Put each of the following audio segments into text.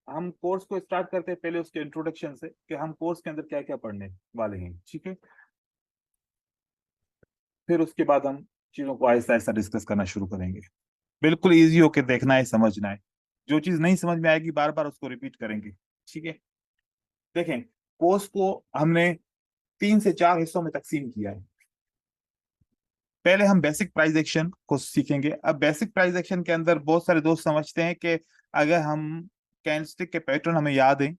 हम कोर्स को स्टार्ट करते हैं पहले उसके इंट्रोडक्शन से कि हम कोर्स के अंदर क्या क्या पढ़ने वाले हैं, ठीक है। फिर उसके बाद हम चीजों को आहिस्ता आहिस्ता डिस्कस करना शुरू करेंगे। बिल्कुल इजी होके देखना है, समझना है। जो चीज नहीं समझ में आएगी बार बार उसको रिपीट करेंगे, ठीक है। देखें, कोर्स को हमने 3 से 4 हिस्सों में तकसीम किया है। पहले हम बेसिक प्राइस एक्शन को सीखेंगे। अब बेसिक प्राइस एक्शन के अंदर बहुत सारे दोस्त समझते हैं कि अगर हम कैंडलस्टिक के पैटर्न हमें याद है,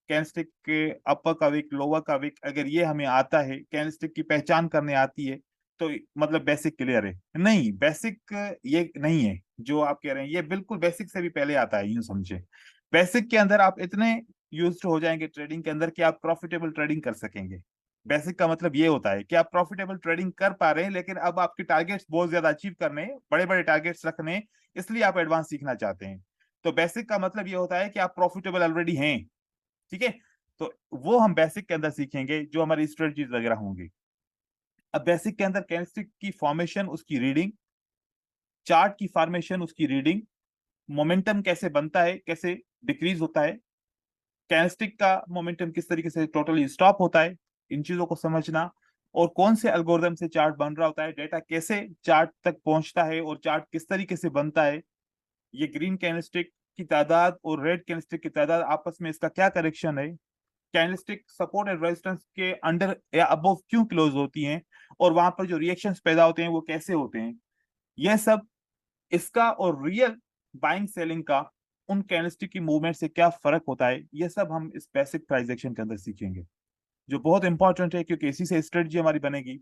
कैंडलस्टिक के अपर का विक, लोअर का विक, अगर ये हमें आता है, कैंडलस्टिक की पहचान करने आती है, तो मतलब बेसिक क्लियर है। नहीं, बेसिक ये नहीं है जो आप कह रहे हैं, ये बिल्कुल बेसिक से भी पहले आता है, यूं समझे। बेसिक के अंदर आप इतने यूज हो जाएंगे ट्रेडिंग के अंदर कि आप प्रॉफिटेबल ट्रेडिंग कर सकेंगे। बेसिक का मतलब ये होता है कि आप प्रॉफिटेबल ट्रेडिंग कर पा रहे हैं, लेकिन अब आपके टारगेट्स बहुत ज्यादा अचीव करने हैं, बड़े बड़े टारगेट्स रखने हैं, इसलिए आप एडवांस सीखना चाहते हैं। तो बेसिक का मतलब ये होता है कि आप प्रॉफिटेबल ऑलरेडी हैं, ठीक है। तो वो हम बेसिक के अंदर सीखेंगे, जो हमारी स्ट्रेटजीज वगैरह होंगी। अब बेसिक के अंदर कैंडलस्टिक की फॉर्मेशन, उसकी रीडिंग, चार्ट की फॉर्मेशन, उसकी रीडिंग, मोमेंटम कैसे बनता है, कैसे डिक्रीज होता है, कैंडलस्टिक का मोमेंटम किस तरीके से टोटली स्टॉप होता है, इन चीजों को समझना। और कौन से एल्गोरिदम से चार्ट बन रहा होता है, डेटा कैसे चार्ट तक पहुंचता है और चार्ट किस तरीके से बनता है, ये ग्रीन कैंडलस्टिक की तादाद और रेड कैंडलस्टिक की तादाद आपस में इसका क्या करेक्शन है, कैंडलस्टिक सपोर्ट एंड रेजिस्टेंस के अंडर या अबव क्यों क्लोज होती हैं, और वहां पर जो रिएक्शंस पैदा होते हैं वो कैसे होते हैं, यह सब, इसका और रियल बाइंग सेलिंग का उन कैंडलस्टिक की मूवमेंट से क्या फर्क होता है, ये सब हम इस बेसिक प्राइस एक्शन के अंदर सीखेंगे, जो बहुत इंपॉर्टेंट है, क्योंकि इसी से स्ट्रेटजी हमारी बनेगी।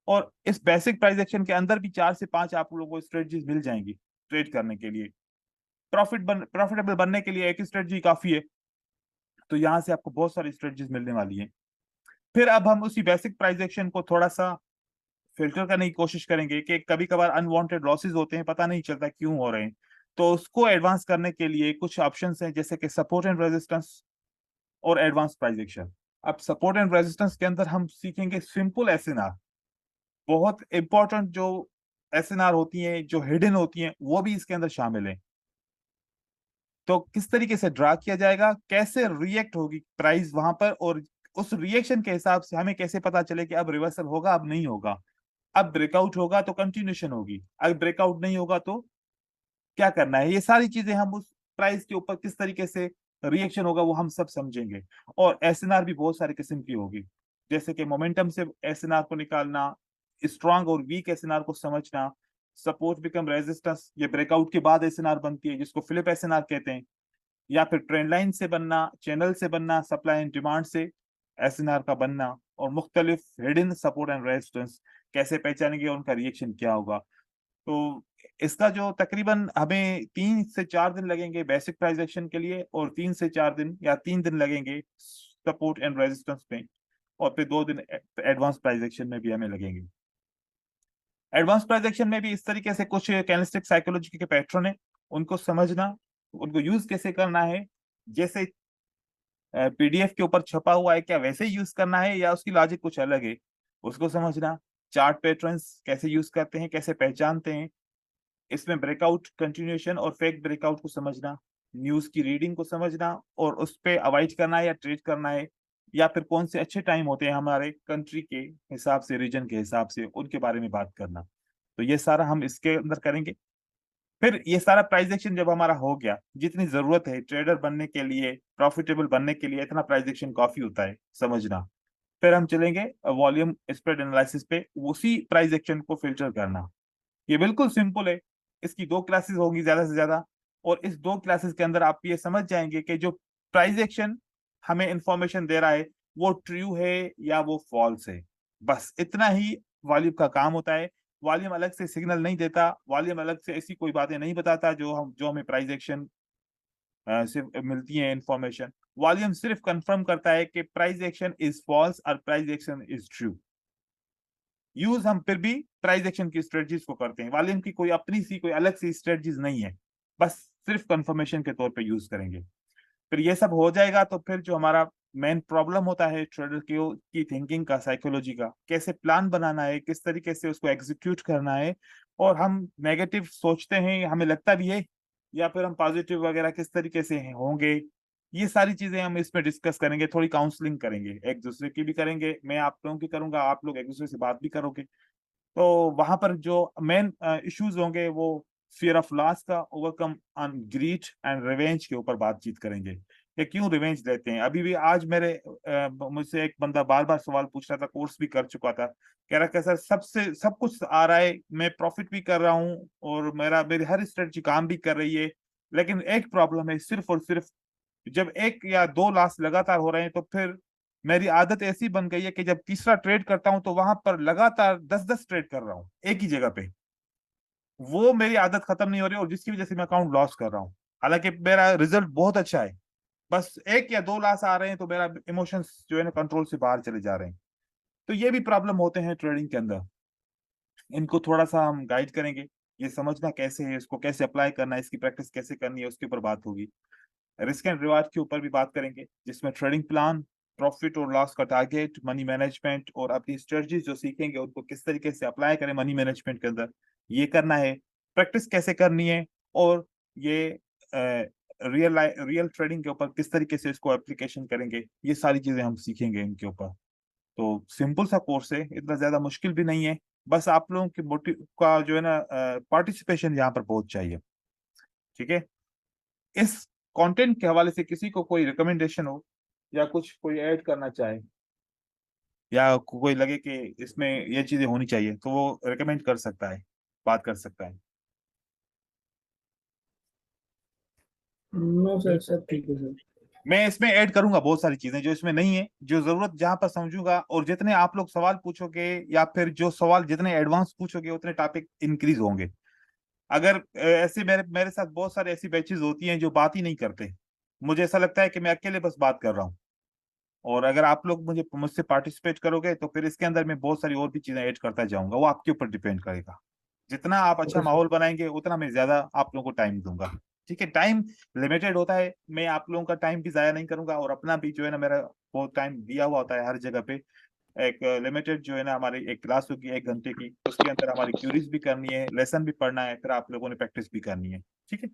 और इस बेसिक प्राइस एक्शन के अंदर भी 4 से 5 आप लोगों को स्ट्रेटजीज मिल जाएंगी ट्रेड करने के लिए। प्रॉफिटेबल बनने के लिए एक ही स्ट्रेटजी काफी है, तो यहाँ से आपको बहुत सारी स्ट्रेटजीज मिलने वाली है। फिर अब हम उसी बेसिक प्राइस एक्शन को थोड़ा सा फिल्टर करने की कोशिश करेंगे कि कभी कभार अनवांटेड लॉसेस होते हैं, पता नहीं चलता क्यों हो रहे हैं। तो उसको एडवांस करने के लिए कुछ ऑप्शंस हैं, जैसे कि सपोर्ट एंड रेजिस्टेंस और एडवांस प्राइस एक्शन। अब सपोर्ट एंड रेजिस्टेंस के अंदर हम सीखेंगे सिंपल एसएनआर। बहुत इंपॉर्टेंट जो एसएनआर होती हैं, जो हिडन होती हैं, वो भी इसके अंदर शामिल है। तो किस तरीके से ड्रा किया जाएगा, कैसे रिएक्ट होगी प्राइस वहां पर, और उस रिएक्शन के हिसाब से हमें कैसे पता चले कि अब रिवर्सल होगा, अब नहीं होगा, अब ब्रेकआउट होगा तो कंटिन्यूशन होगी, अगर ब्रेकआउट नहीं होगा तो क्या करना है, ये सारी चीजें हम उस प्राइस के ऊपर किस तरीके से रिएक्शन होगा वो हम सब समझेंगे। और एसएनआर भी बहुत सारे किस्म की होगी, जैसे कि मोमेंटम से एसएनआर को निकालना, स्ट्रांग और वीक एसएनआर को समझना, सपोर्ट बिकम रेजिस्टेंस, ये ब्रेकआउट के बाद एसएनआर बनती है जिसको फ्लिप एसएनआर कहते हैं, या फिर ट्रेंड लाइन से बनना, चैनल से बनना, सप्लाई एंड डिमांड से एसएनआर का बनना, और मुख्तलिफ हिडन सपोर्ट एंड रेजिस्टेंस कैसे पहचानेंगे और उनका रिएक्शन क्या होगा। तो इसका जो तकरीबन हमें 3 से 4 दिन लगेंगे बेसिक प्राइस एक्शन के लिए, और 3 से 4 दिन या 3 दिन लगेंगे सपोर्ट एंड रेजिस्टेंस में, और फिर 2 दिन एडवांस प्राइस एक्शन में भी हमें लगेंगे। एडवांस प्राइस एक्शन में भी इस तरीके से कुछ कैनेस्टिक साइकोलॉजी के पैटर्न है, उनको समझना, उनको यूज कैसे करना है, जैसे पीडीएफ के ऊपर छपा हुआ है क्या वैसे ही यूज करना है या उसकी लॉजिक कुछ अलग है, उसको समझना। चार्ट पैटर्न्स कैसे यूज करते हैं, कैसे पहचानते हैं, इसमें ब्रेकआउट, कंटिन्यूएशन और फेक ब्रेकआउट को समझना, न्यूज की रीडिंग को समझना और उस पे अवॉइड करना है या ट्रेड करना है, या फिर कौन से अच्छे टाइम होते हैं हमारे कंट्री के हिसाब से, रीजन के हिसाब से, उनके बारे में बात करना। तो ये सारा हम इसके अंदर करेंगे। फिर ये सारा प्राइस एक्शन जब हमारा हो गया, जितनी जरूरत है ट्रेडर बनने के लिए, प्रॉफिटेबल बनने के लिए, इतना प्राइस एक्शन काफी होता है समझना। फिर हम चलेंगे वॉल्यूम स्प्रेड एनालिसिस पे, उसी प्राइस एक्शन को फिल्टर करना। ये बिल्कुल सिंपल है, इसकी 2 क्लासेस होंगी ज्यादा से ज्यादा, और इस 2 क्लासेस के अंदर आप ये समझ जाएंगे कि जो प्राइस एक्शन हमें इंफॉर्मेशन दे रहा है वो ट्रू है या वो फॉल्स है। बस इतना ही वॉल्यूम का काम होता है। वॉल्यूम अलग से सिग्नल नहीं देता, वॉल्यूम अलग से ऐसी कोई बातें नहीं बताता जो हमें प्राइस एक्शन से मिलती है इंफॉर्मेशन। वॉल्यूम सिर्फ कंफर्म करता है कि प्राइस एक्शन इज फॉल्स और price action is true. Use हम फिर भी प्राइस एक्शन की स्ट्रेटजीज को करते हैं, वॉल्यूम की कोई अपनी सी कोई अलग सी स्ट्रेटजीज नहीं है, बस सिर्फ कंफर्मेशन के तौर पे यूज करेंगे। फिर ये सब हो जाएगा तो फिर जो हमारा मेन प्रॉब्लम होता है ट्रेडर की थिंकिंग का, साइकोलॉजी का, कैसे प्लान बनाना है, किस तरीके से उसको एग्जीक्यूट करना है, और हम नेगेटिव सोचते हैं, हमें लगता भी है, या फिर हम पॉजिटिव वगैरह किस तरीके से होंगे, ये सारी चीजें हम इसमें डिस्कस करेंगे, थोड़ी काउंसलिंग करेंगे, एक दूसरे की भी करेंगे, मैं आप लोगों की करूंगा, आप लोग एक दूसरे से बात भी करोगे। तो वहां पर जो मेन इश्यूज होंगे वो फियर ऑफ लॉस का overcome on grid and revenge के ऊपर बातचीत करेंगे कि क्यों रिवेंज लेते हैं। अभी भी आज मेरे मुझसे एक बंदा बार बार सवाल पूछ रहा था, कोर्स भी कर चुका था, कह रहा कि सर सबसे सब कुछ आ रहा है, मैं प्रॉफिट भी कर रहा हूँ और मेरी हर स्ट्रेटजी काम भी कर रही है, लेकिन एक प्रॉब्लम है, सिर्फ और सिर्फ जब एक या दो लॉस लगातार हो रहे हैं तो फिर मेरी आदत ऐसी बन गई है कि जब तीसरा ट्रेड करता हूं तो वहां पर लगातार 10-10 ट्रेड कर रहा हूं एक ही जगह पे, वो मेरी आदत खत्म नहीं हो रही और जिसकी वजह से मैं अकाउंट लॉस कर रहा हूँ। हालांकि मेरा रिजल्ट बहुत अच्छा है, बस एक या दो लॉस आ रहे हैं तो मेरा इमोशंस जो है ना कंट्रोल से बाहर चले जा रहे हैं। तो ये भी प्रॉब्लम होते हैं ट्रेडिंग के अंदर, इनको थोड़ा सा हम गाइड करेंगे, ये समझना कैसे है, इसको कैसे अप्लाई करना है, इसकी प्रैक्टिस कैसे करनी है, उसके ऊपर बात होगी। रिस्क एंड रिवार्ड के ऊपर भी बात करेंगे, जिसमें ट्रेडिंग प्लान, प्रॉफिट और लॉस का टारगेट, मनी मैनेजमेंट और अपनी स्ट्रेटजीज जो सीखेंगे उनको किस तरीके से अप्लाई करें मनी मैनेजमेंट के अंदर, ये करना है। प्रैक्टिस कैसे करनी है और ये रियल ट्रेडिंग के ऊपर किस तरीके से इसको एप्लीकेशन करेंगे, ये सारी चीजें हम सीखेंगे इनके ऊपर। तो सिंपल सा कोर्स है, इतना ज्यादा मुश्किल भी नहीं है, बस आप लोगों की मोटिव का जो है ना पार्टिसिपेशन यहाँ पर बहुत चाहिए। ठीक है, इस कंटेंट के हवाले से किसी को कोई रिकमेंडेशन हो या कुछ कोई ऐड करना चाहे या कोई लगे कि इसमें ये चीजें होनी चाहिए तो वो रिकमेंड कर सकता है, बात कर सकता है। नो सर, सब ठीक है सर। मैं इसमें ऐड करूंगा बहुत सारी चीजें जो इसमें नहीं है, जो जरूरत जहां पर समझूंगा, और जितने आप लोग सवाल पूछोगे या फिर जो सवाल जितने एडवांस पूछोगे उतने टॉपिक इंक्रीज होंगे। अगर ऐसे मेरे मेरे साथ बहुत सारे ऐसी बैचेज होती हैं जो बात ही नहीं करते, मुझे ऐसा लगता है कि मैं अकेले बस बात कर रहा हूँ, और अगर आप लोग मुझसे पार्टिसिपेट करोगे तो फिर इसके अंदर मैं बहुत सारी और भी चीजें ऐड करता जाऊंगा, वो आपके ऊपर डिपेंड करेगा। जितना आप अच्छा ओके सर। माहौल बनाएंगे उतना मैं ज्यादा आप लोगों को टाइम दूंगा। ठीक है, टाइम लिमिटेड होता है, मैं आप लोगों का टाइम भी जाया नहीं करूंगा और अपना भी जो है ना मेरा बहुत टाइम दिया हुआ होता है हर जगह पे। एक लिमिटेड जो है ना हमारी एक क्लास होगी 1 घंटे की, उसके अंदर हमारी क्यूरीज भी करनी है, लेसन भी पढ़ना है, फिर आप लोगों ने प्रैक्टिस भी करनी है। ठीक है,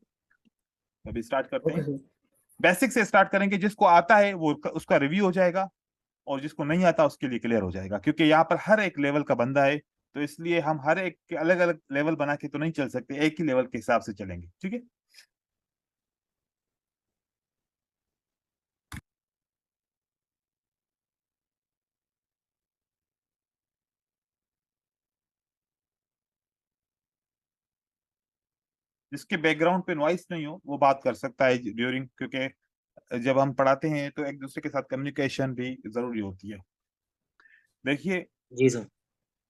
अभी स्टार्ट करते ओके हैं। सर। बेसिक से स्टार्ट करेंगे, जिसको आता है वो उसका रिव्यू हो जाएगा और जिसको नहीं आता उसके लिए क्लियर हो जाएगा, क्योंकि यहाँ पर हर एक लेवल का बंदा है, तो इसलिए हम हर एक के अलग अलग लेवल बना के तो नहीं चल सकते, एक ही लेवल के हिसाब से चलेंगे। ठीक है, जिसके बैकग्राउंड पे नॉइस नहीं हो वो बात कर सकता है ड्यूरिंग, क्योंकि जब हम पढ़ाते हैं तो एक दूसरे के साथ कम्युनिकेशन भी जरूरी होती है। देखिए, जी सर।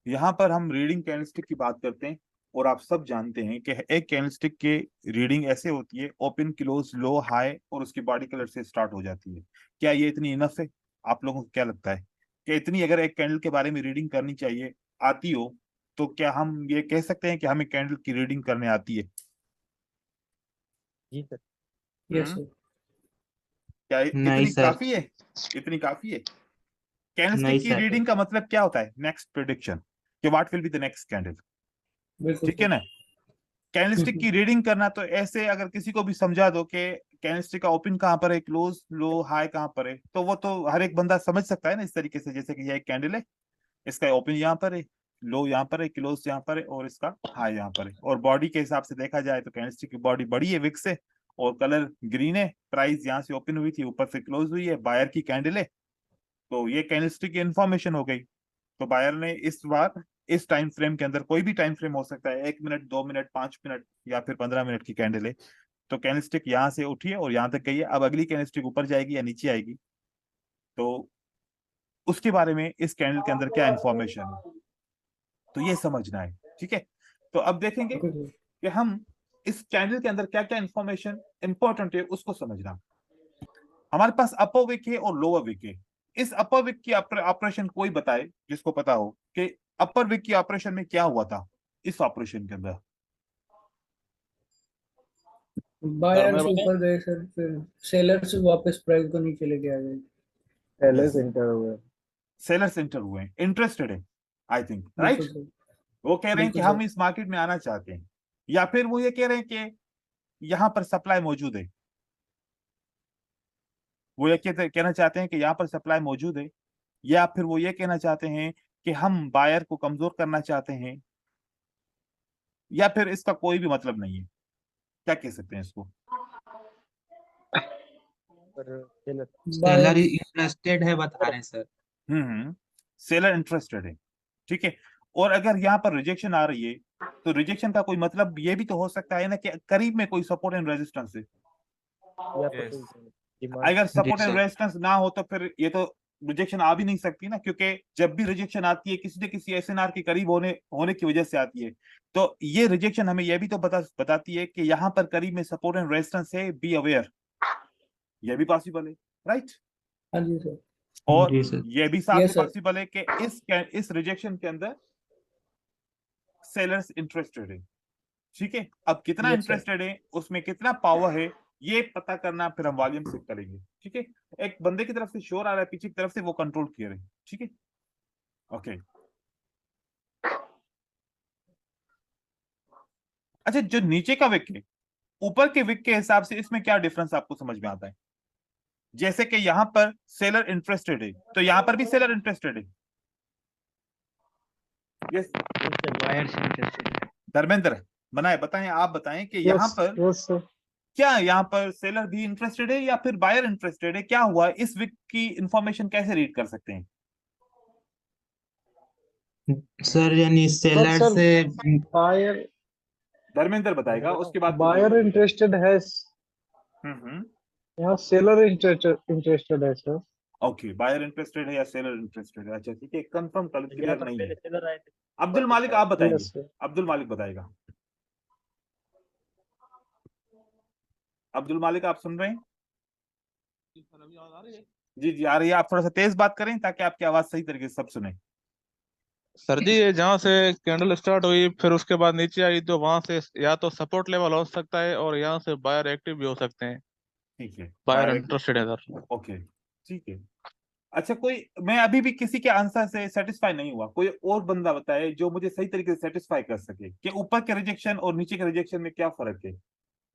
यहाँ पर हम रीडिंग कैंडलस्टिक की बात करते हैं, और आप सब जानते हैं कि एक कैंडलस्टिक के रीडिंग ऐसे होती है, ओपन क्लोज लो हाई और उसकी बॉडी कलर से स्टार्ट हो जाती है। क्या ये इतनी इनफ है? आप लोगों को क्या लगता है कि इतनी अगर एक कैंडल के बारे में रीडिंग करनी चाहिए, आती हो, तो क्या हम ये कह सकते हैं कि हमें कैंडल की रीडिंग करने आती है? जी सर। यस हम्म, सर। क्या नहीं इतनी सर। काफी है? इतनी काफी है? नहीं कैंडलस्टिक की सर। रीडिंग का मतलब क्या होता है? नेक्स्ट प्रिडिक्शन, कि what will be the next candle. बिल्कुल ठीक है सर। ना, कैंडलस्टिक की रीडिंग करना तो ऐसे अगर किसी को भी समझा दो कि कैंडलस्टिक का ओपन कहाँ पर है, क्लोज लो हाई कहाँ पर है, तो वो तो हर एक बंदा समझ सकता है ना इस तरीके से, जैसे कि यह एक कैंडल है, इसका ओपन यहाँ पर है, लो यहाँ पर है, क्लोज यहाँ पर है और इसका हाई यहाँ पर है, और बॉडी के हिसाब से देखा जाए तो कैंडलस्टिक की बॉडी बड़ी है, विक से, और कलर ग्रीन है, प्राइस यहाँ से ओपन हुई थी ऊपर से क्लोज हुई है, बायर की कैंडल है। तो ये कैंडलस्टिक की इन्फॉर्मेशन हो गई। तो बायर ने इस बार इस टाइम फ्रेम के अंदर, कोई भी टाइम फ्रेम हो सकता है, 1 मिनट, 2 मिनट, 5 मिनट या फिर 15 मिनट की कैंडल है, तो कैंडलस्टिक यहाँ से उठी है और यहाँ तक गई है, अब अगली कैंडलस्टिक ऊपर जाएगी या नीचे आएगी, तो उसके बारे में इस कैंडल के अंदर क्या इंफॉर्मेशन है, तो ये समझना है। ठीक है, तो अब देखेंगे ओके सर। कि हम इस कैंडल के अंदर क्या क्या इंफॉर्मेशन इंपॉर्टेंट है उसको समझना। हमारे पास अपर विक है और लोअर विक है। इस अपर विक की ऑपरेशन कोई बताए जिसको पता हो कि अपर विक की ऑपरेशन में क्या हुआ था इस ऑपरेशन के अंदर। सर बायर मैं से बताएं, ऊपर गए सर, फिर सेलर से वापस प्राइस को नीचे लेके आ गए। पहले यस, सेंटर हुए। सेलर सेंटर हुए हैं, इंटरेस्टेड है, आई थिंक, राइट। बिल्कुल सर। वो कह रहे हैं कि बिल्कुल हम सर। इस मार्केट में आना चाहते हैं, या फिर वो ये कह रहे हैं कि यहाँ पर सप्लाई मौजूद है। वो ये कहना चाहते हैं कि यहाँ पर सप्लाई मौजूद है, या फिर वो ये कहना चाहते हैं कि हम बायर को कमजोर करना चाहते हैं, या फिर इसका कोई भी मतलब नहीं है? क्या कह सकते हैं इसको? पर सेलर सेलर इंटरेस्टेड है बता रहे हैं सर। सेलर इंटरेस्टेड है, ठीक है। और अगर यहाँ पर रिजेक्शन आ रही है तो रिजेक्शन का कोई मतलब ये भी तो हो सकता है ना कि करीब में कोई सपोर्ट एंड रेजिस्टेंस है। या तो Yes. डिमांड अगर सपोर्ट जी एंड सर। रेजिस्टेंस ना हो तो फिर ये तो रिजेक्शन आ भी नहीं सकती ना, क्योंकि जब भी रिजेक्शन आती है किसी न किसी एसएनआर के करीब होने की वजह से आती है। तो ये रिजेक्शन हमें यह भी तो बताती है कि यहाँ पर करीब में सपोर्ट एंड रेजिस्टेंस है, बी अवेयर। यह भी पॉसिबल है, राइट? हाँ जी सर। और जी सर। यह भी साथ Yes, में sir. पॉसिबल है कि इस रिजेक्शन के अंदर सेलर्स इंटरेस्टेड है, ठीक है। अब कितना Yes, sir. इंटरेस्टेड है, उसमें कितना पावर है, ये पता करना फिर हम वॉल्यूम से करेंगे, ठीक है। एक बंदे की तरफ से शोर आ रहा है पीछे की तरफ से, वो कंट्रोल किया रहे, ठीक है। ओके, अच्छा, जो नीचे का विक है ऊपर के विक के हिसाब से इसमें क्या डिफरेंस आपको समझ में आता है? जैसे कि यहाँ पर सेलर इंटरेस्टेड है तो यहाँ पर भी सेलर इंटरेस्टेड है। यस, बायर्स इंटरेस्टेड है। धर्मेंद्र बताएं, आप बताएं कि यहाँ पर यस सर। क्या यहाँ पर सेलर भी इंटरेस्टेड है या फिर बायर इंटरेस्टेड है? क्या हुआ, इस विक की इंफॉर्मेशन कैसे रीड कर सकते हैं? सर यानी सेलर सर, से बायर धर्मेंद्र बताएगा, उसके बाद बायर इंटरेस्टेड है, हम्म, यहाँ सेलर इंटरेस्टेड है सर। ओके, बायर इंटरेस्टेड है या सेलर इंटरेस्टेड है? अच्छा, ठीक है, कंफर्म क्लियर नहीं है। सेलर आए थे। अब्दुल मालिक आप बताएंगे, यस सर। अब्दुल मालिक बताएगा। अब्दुल मालिक आप सुन रहे हैं? जी जी आ रही है। आप थोड़ा सा तेज बात करें ताकि आपकी आवाज सही तरीके से सब सुने। सर जी, ये जहाँ से कैंडल स्टार्ट हुई फिर उसके बाद नीचे आई, तो वहां से या तो सपोर्ट लेवल हो सकता है और यहाँ से बायर एक्टिव भी हो सकते हैं। ठीक है, बायर बायर इंटरेस्टेड है सर। ओके, ठीक है। अच्छा, मैं अभी भी किसी के आंसर से सेटिस्फाई नहीं हुआ। कोई और बंदा बताए जो मुझे सही तरीके से सेटिस्फाई कर सके कि ऊपर के रिजेक्शन और नीचे के रिजेक्शन में क्या फर्क है।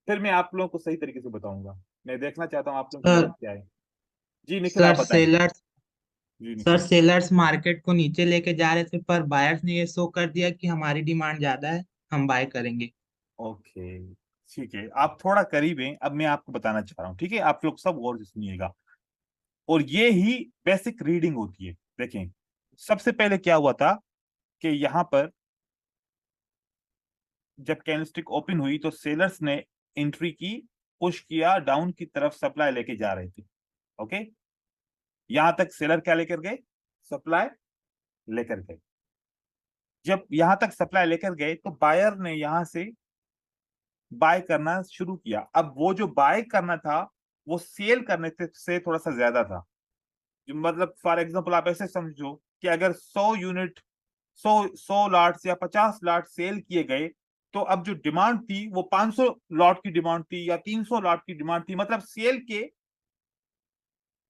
फिर मैं आप लोगों को सही तरीके से बताऊंगा। मैं देखना चाहता हूँ आप लोगों की सर मदद क्या है। जी निखिल आप सर बताएं। सेलर्स जी सर निखिल। सेलर्स मार्केट को नीचे लेके जा रहे थे, पर बायर्स ने ये शो कर दिया कि हमारी डिमांड ज्यादा है, हम बाय करेंगे। ओके, ठीक है, आप थोड़ा करीब हैं। अब मैं आपको बताना चाह रहा हूँ, ठीक है, आप लोग सब गौर से सुनिएगा। और ये ही बेसिक रीडिंग होती है। देखें, सबसे पहले क्या हुआ था कि यहाँ पर जब कैंडलस्टिक ओपन हुई तो सेलर्स ने एंट्री की, पुश किया डाउन की तरफ, सप्लाई लेके जा रहे थे। ओके, यहां तक सेलर क्या लेकर गए? सप्लाई लेकर गए। जब यहां तक सप्लाई लेकर गए तो बायर ने यहां से बाय करना शुरू किया। अब वो जो बाय करना था वो सेल करने से थोड़ा सा ज्यादा था। मतलब फॉर एग्जांपल आप ऐसे समझो कि अगर 100 यूनिट 100 लॉट्स या 50 लॉट सेल किए गए तो अब जो डिमांड थी वो 500 लॉट की डिमांड थी या 300 लॉट की डिमांड थी। मतलब सेल के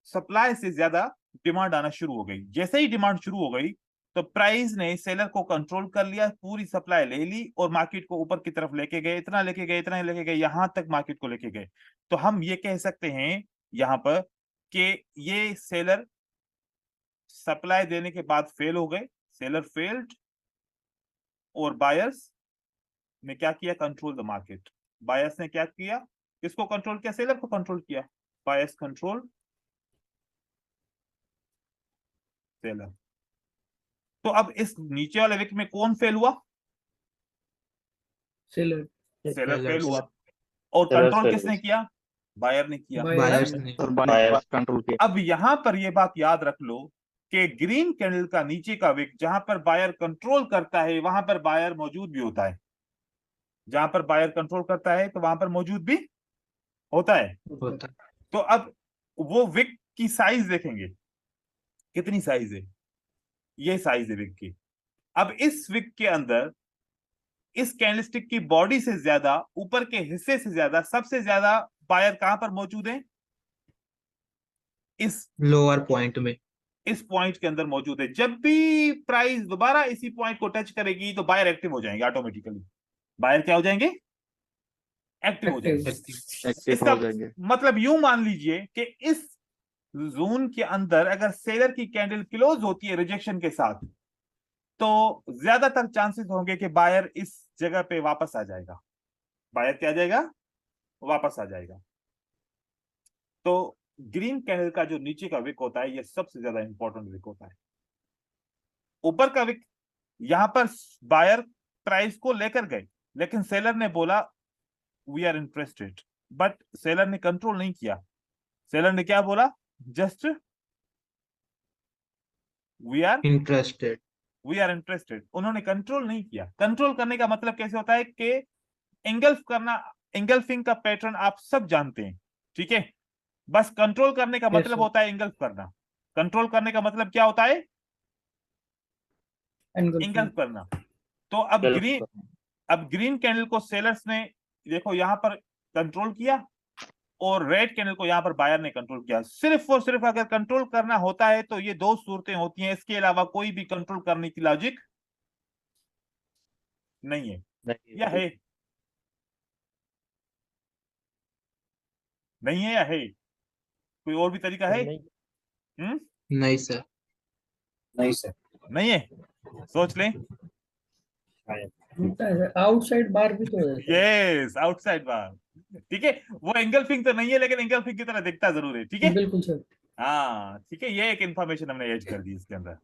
सप्लाई से ज्यादा डिमांड आना शुरू हो गई। जैसे ही डिमांड शुरू हो गई तो प्राइस ने सेलर को कंट्रोल कर लिया, पूरी सप्लाई ले ली और मार्केट को ऊपर की तरफ लेके गए। इतना लेके गए, इतना लेके गए, यहां तक मार्केट को लेके गए। तो हम ये कह सकते हैं यहां पर कि ये सेलर सप्लाई देने के बाद फेल हो गए, सेलर फेल्ड, और बायर्स ने क्या किया? Control the market. बायर्स ने क्या किया? किसको कंट्रोल किया? सेलर को कंट्रोल किया। Buyers control seller. तो अब इस नीचे वाले विक में कौन फेल हुआ? सेलर। Seller fail Sellers. हुआ। और कंट्रोल किसने किया? बायर ने किया। बायर्स ने। कंट्रोल किया। अब यहां पर यह बात याद रख लो कि ग्रीन कैंडल का नीचे का विक जहां पर बायर कंट्रोल करता है वहां पर बायर मौजूद भी होता है। जहां पर बायर कंट्रोल करता है तो वहां पर मौजूद भी होता है। होता है। तो अब वो विक की साइज देखेंगे, कितनी साइज है? ये साइज है विक की। अब इस विक के अंदर इस कैंडलस्टिक की बॉडी से ज्यादा, ऊपर के हिस्से से ज्यादा, सबसे ज्यादा बायर कहां पर मौजूद है? इस लोअर पॉइंट में। इस पॉइंट के अंदर मौजूद है। जब भी प्राइस दोबारा इसी पॉइंट को टच करेगी तो बायर एक्टिव हो जाएंगे ऑटोमेटिकली। बायर क्या हो जाएंगे? एक्टिव हो जाएंगे। Active. इसका मतलब यूं मान लीजिए कि इस जोन के अंदर अगर सेलर की कैंडल क्लोज होती है रिजेक्शन के साथ, तो ज्यादातर चांसेस होंगे कि बायर इस जगह पे वापस आ जाएगा। बायर क्या आ जाएगा? वापस आ जाएगा। तो ग्रीन कैंडल का जो नीचे का विक होता है, ये सबसे ज्यादा इंपॉर्टेंट विक होता है। ऊपर का विक, यहां पर बायर प्राइस को लेकर गए, लेकिन सेलर ने बोला we are interested, but seller ने कंट्रोल नहीं किया। सेलर ने क्या बोला? Just we are interested. Interested. उन्होंने कंट्रोल नहीं किया। कंट्रोल करने का मतलब कैसे होता है कि एंगल्फ करना, एंगल्फिंग का पैटर्न आप सब जानते हैं, ठीक है। बस कंट्रोल करने का Yes, मतलब sir. होता है एंगल्फ करना। कंट्रोल करने का मतलब क्या होता है? Engulfing. एंगल्फ करना। तो अब ग्रीन कैंडल को सेलर्स ने देखो यहां पर कंट्रोल किया, और रेड कैंडल को यहां पर बायर ने कंट्रोल किया। सिर्फ और सिर्फ अगर कंट्रोल करना होता है तो ये दो सूरतें होती हैं, इसके अलावा कोई भी कंट्रोल करने की लॉजिक नहीं है। या है? नहीं है या है? कोई और भी तरीका है? नहीं सर। नहीं है? सोच लें। होता है आउटसाइड बार भी तो है sir. यस, आउटसाइड बार, ठीक है। वो एंगल्फिंग तो नहीं है, लेकिन एंगल्फिंग की तरह दिखता जरूर है, ठीक है। बिल्कुल सर। हाँ ठीक है, ये एक इंफॉर्मेशन हमने ऐड कर दी इसके अंदर,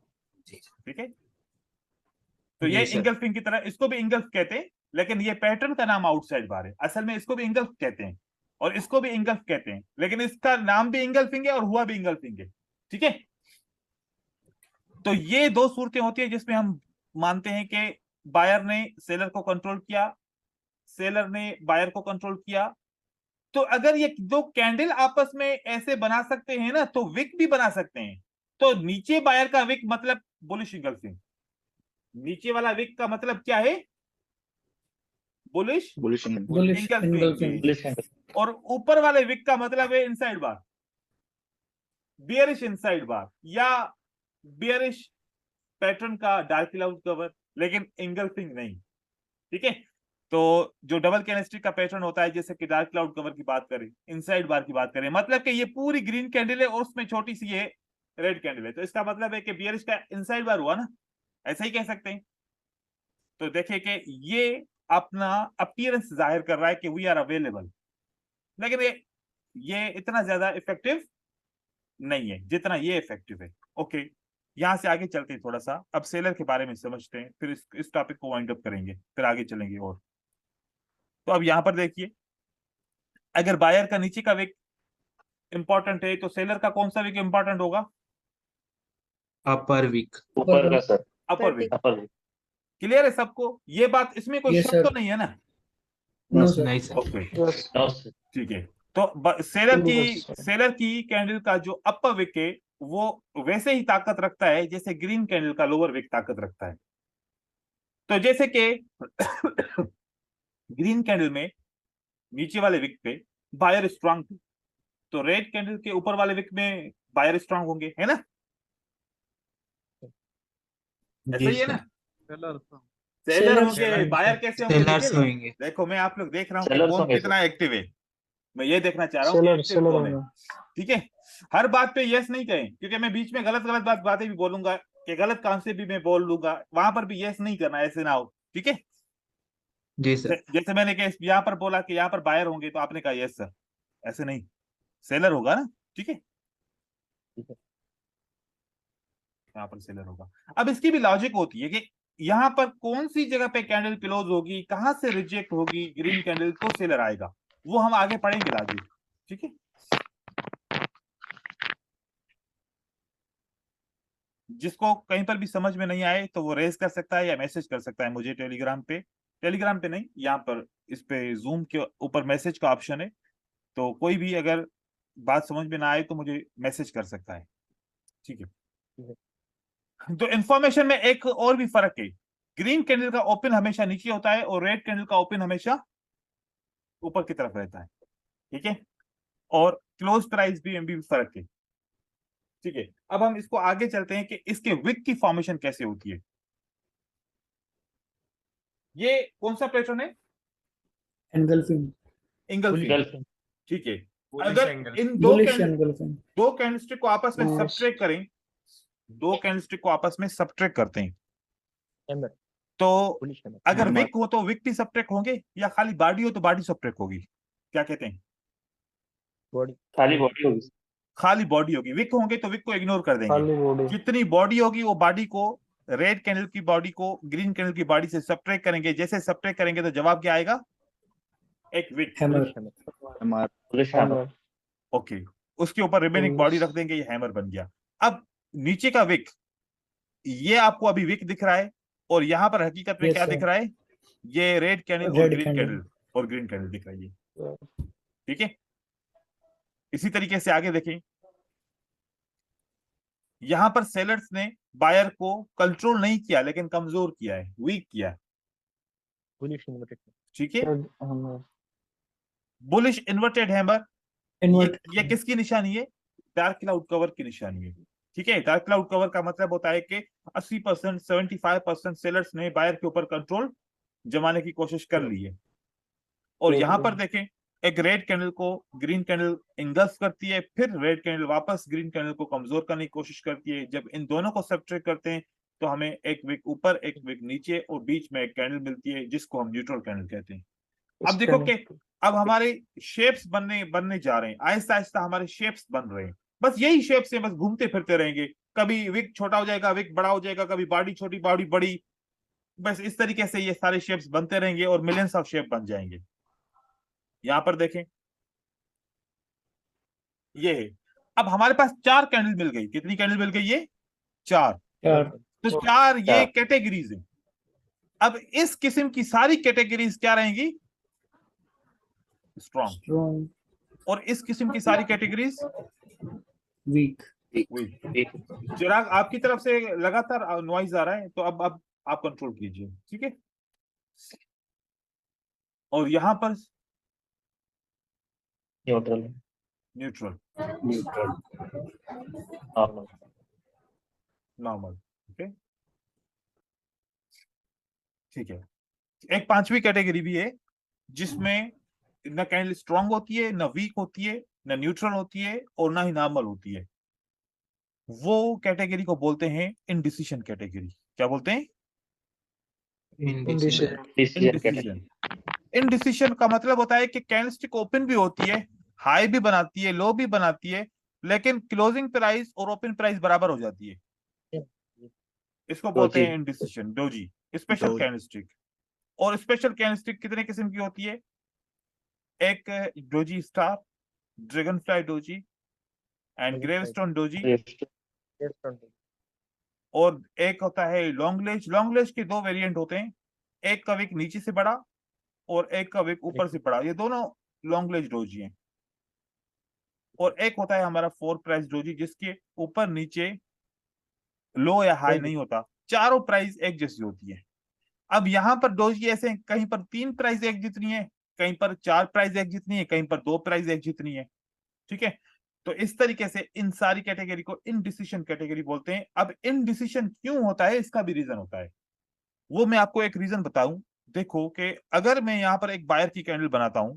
ठीक है। तो जी ये सर। इंगल्फिंग की तरह, इसको भी इंगल्फ कहते हैं, लेकिन ये पैटर्न का नाम आउटसाइड बार है। असल में इसको भी इंगल्फ कहते हैं और इसको भी इंगल्फ कहते हैं, लेकिन इसका नाम भी इंगल्फिंग है और हुआ भी इंगल्फिंग है, ठीक है। तो ये दो सूरतें होती है जिसमें हम मानते हैं कि बायर ने सेलर को कंट्रोल किया, सेलर ने बायर को कंट्रोल किया। तो अगर ये दो कैंडल आपस में ऐसे बना सकते हैं ना, तो विक भी बना सकते हैं। तो नीचे बायर का विक मतलब बुलिश इंगल्फिंग, नीचे वाला विक का मतलब क्या है? Bullish bullish engulfing. engulfing. और ऊपर वाले विक का मतलब है इनसाइड बार, बियरिश इनसाइड बार, या बियरिश पैटर्न का डार्क क्लाउड कवर, लेकिन इंगल्फिंग नहीं, ठीक है। तो जो डबल कैनेस्टिक का पैटर्न होता है, जैसे कि डार्क क्लाउड कवर की बात करें, इनसाइड बार की बात करें, मतलब कि ये पूरी ग्रीन कैंडल है और उसमें छोटी सी ये रेड कैंडल है, तो इसका मतलब है कि बियरिश का इनसाइड बार हुआ ना, ऐसा ही कह सकते हैं। तो देखिए कि ये अपना अपीयरेंस जाहिर कर रहा है कि वी आर अवेलेबल, लेकिन ये इतना ज्यादा इफेक्टिव नहीं है जितना ये इफेक्टिव है। ओके, यहां से आगे चलते हैं थोड़ा सा, अब सेलर के बारे में समझते हैं, फिर इस टॉपिक को वाइंड अप करेंगे, फिर आगे चलेंगे। और तो अब यहां पर देखिए, अगर बायर का नीचे का विक इंपॉर्टेंट है, तो सेलर का कौन सा विक इंपॉर्टेंट होगा? अपर वीक। ऊपर का सर। अपर विक। क्लियर है सबको? ये बात, इसमें कोई Yes, शक sir. तो नहीं है ना? No sir. नहीं सर। ओके, ठीक है। तो सेलर की कैंडल का जो अपर विक है वो वैसे ही ताकत रखता है जैसे ग्रीन कैंडल का लोअर विक ताकत रखता है। तो जैसे कि ग्रीन कैंडल में नीचे वाले विक पे बायर स्ट्रांग थी, तो रेड कैंडल के ऊपर वाले विक में बायर स्ट्रांग होंगे, है ना? ऐसा ही है ना? सेलर होंगे, बायर कैसे होंगे? सेलर्स निखिल, होंगे। देखो मैं आप लोग देख रहा हूँ कि कौन कितना एक्टिव है, मैं ये देखना चाह रहा हूँ कि सेलर एक्टिव सेलर कौन है, होगा। ठीक है। हर बात पे यस नहीं कहें, क्योंकि मैं बीच में गलत गलत बातें भी बोलूंगा, कि गलत कॉन्सेप्ट भी मैं बोल लूंगा, वहां पर भी यस नहीं करना, ऐसे ना हो, ठीक है। जी सर। जैसे मैंने यहाँ पर बोला कि यहाँ पर बायर होंगे, तो आपने कहा यस सर, ऐसे नहीं, सेलर होगा ना, ठीक है। यहाँ पर सेलर होगा। अब इसकी भी लॉजिक होती है कि यहाँ पर कौन सी जगह पे कैंडल क्लोज होगी, कहां से रिजेक्ट होगी ग्रीन कैंडल, तो सेलर आएगा, वो हम आगे पढ़ेंगे लॉजिक, ठीक है। जिसको कहीं पर भी समझ में नहीं आए तो वो रेज कर सकता है या मैसेज कर सकता है मुझे टेलीग्राम पे नहीं, यहाँ पर इस पे जूम के ऊपर मैसेज का ऑप्शन है, तो कोई भी अगर बात समझ में ना आए तो मुझे मैसेज कर सकता है, ठीक है। तो इंफॉर्मेशन में एक और भी फर्क है, ग्रीन कैंडल का ओपन हमेशा नीचे होता है और रेड कैंडल का ओपन हमेशा ऊपर की तरफ रहता है, ठीक है। और क्लोज प्राइस भी फर्क है, ठीक है। अब हम इसको आगे चलते हैं कि इसके विक की फॉर्मेशन कैसे होती है। ये कौन सा पैटर्न है? Engulfing. इंगल्फिंग, ठीक है। अगर इन दो बुलिश कैंडल एंगल दो कैंडलस्टिक को आपस में Yes. सब्ट्रैक्ट करें, दो कैंडलस्टिक को आपस में सब्ट्रैक्ट करते हैं, हैमर तो बुलिश हैमर अगर Hammer. विक हो तो विक भी सब्ट्रैक्ट होंगे, या खाली बॉडी हो तो बॉडी सब्ट्रैक्ट होगी? क्या कहते हैं? बॉडी खाली बॉडी होगी। खाली बॉडी होगी। विक होंगे तो विक को इग्नोर कर देंगे। खाली बॉडी। जितनी बॉडी होगी वो बॉडी को, रेड कैंडल की बॉडी को ग्रीन कैंडल की बॉडी से सब्ट्रैक्ट करेंगे। जैसे सब्ट्रैक्ट करेंगे तो जवाब क्या आएगा? एक wick. Hammer. Bullish hammer. Hammer okay, उसके ऊपर रिमेनिंग बॉडी रख देंगे, ये हैमर बन गया। अब नीचे का विक, ये आपको अभी विक दिख रहा है, और यहाँ पर हकीकत में Yes, क्या sir. दिख रहा है? ये रेड कैंडल और Red ग्रीन candle. कैंडल और ग्रीन कैंडल दिख रही है। ठीक है, इसी तरीके से आगे देखें, यहां पर सेलर्स ने बायर को कंट्रोल नहीं किया लेकिन कमजोर किया है, वीक किया है। बुलिश इन्वर्टेड ठीक है, Hammer. Bullish inverted hammer, invert ये किसकी निशानी है? डार्क क्लाउड कवर की निशानी है। ठीक है, डार्क क्लाउड कवर का मतलब होता है कि 80%, 75% सेलर्स ने बायर के ऊपर कंट्रोल जमाने की कोशिश कर ली है। और यहां पर देखें, एक रेड कैंडल को ग्रीन कैंडल इंगल्फ करती है, फिर रेड कैंडल वापस ग्रीन कैंडल को कमजोर करने की कोशिश करती है। जब इन दोनों को सब्ट्रैक्ट करते हैं तो हमें एक विक ऊपर एक विक नीचे और बीच में एक कैंडल मिलती है, जिसको हम न्यूट्रल कैंडल कहते हैं। अब देखो कि अब हमारे शेप्स बनने जा रहे हैं, आहिस्ता आहिस्ता हमारे शेप्स बन रहे हैं। बस यही शेप से बस घूमते फिरते रहेंगे, कभी विक छोटा हो जाएगा, विक बड़ा हो जाएगा, कभी बॉडी छोटी बॉडी बड़ी, बस इस तरीके से ये सारे शेप्स बनते रहेंगे और मिलियंस ऑफ शेप बन जाएंगे। यहां पर देखें, ये है। अब हमारे पास 4 कैंडल मिल गई। कितनी कैंडल मिल गई? ये 4। चार तो 4 ये कैटेगरीज हैं। अब इस किस्म की सारी कैटेगरीज क्या रहेंगी? स्ट्रॉन्ग। स्ट्रॉन्ग और इस किस्म की सारी कैटेगरीज वीक। चिराग, आपकी तरफ से लगातार नॉइज आ रहा है, तो अब आप कंट्रोल कीजिए। ठीक है, और यहां पर neutral. Neutral, normal. Normal. Okay, ठीक है। एक 5वीं कैटेगरी भी है, जिसमें न कैंडल स्ट्रांग होती है, न वीक होती है, न न्यूट्रल होती है, और ना ही नॉर्मल होती है। वो कैटेगरी को बोलते हैं इनडिसिशन कैटेगरी। क्या बोलते हैं? Indecision. इनडिसिशन। इनडिसिशन का मतलब होता है कि कैंडलस्टिक ओपन भी होती है, हाई भी बनाती है, लो भी बनाती है, लेकिन क्लोजिंग प्राइस और ओपन प्राइस बराबर हो जाती है। इसको बोलते हैं indecision, doji, special doji. Candlestick. और स्पेशल कैंडलस्टिक कितने किस्म की होती है? एक doji star, dragon fly doji and gravestone doji, और एक होता है लॉन्गलेज। लॉन्गलेज के 2 वेरिएंट होते हैं, एक का विक नीचे से बड़ा और एक का विक ऊपर से बड़ा, ये दोनों लॉन्गलेज डोजी हैं। और एक होता है हमारा 4 प्राइस डोजी, जिसके ऊपर नीचे लो या हाई नहीं होता, चारों प्राइस एक जैसी होती है। अब यहाँ पर डोजी ऐसे हैं, कहीं पर 3 प्राइस एक जितनी है, कहीं पर 4 प्राइस एक जितनी है, कहीं पर 2 प्राइस एक जितनी है। ठीक है, तो इस तरीके से इन सारी कैटेगरी को इनडिसिशन कैटेगरी बोलते हैं। अब इनडिसिशन क्यों होता है, इसका भी रीजन होता है। वो मैं आपको एक रीजन बताऊं। देखो कि अगर मैं यहां पर एक बायर की कैंडल बनाता हूं,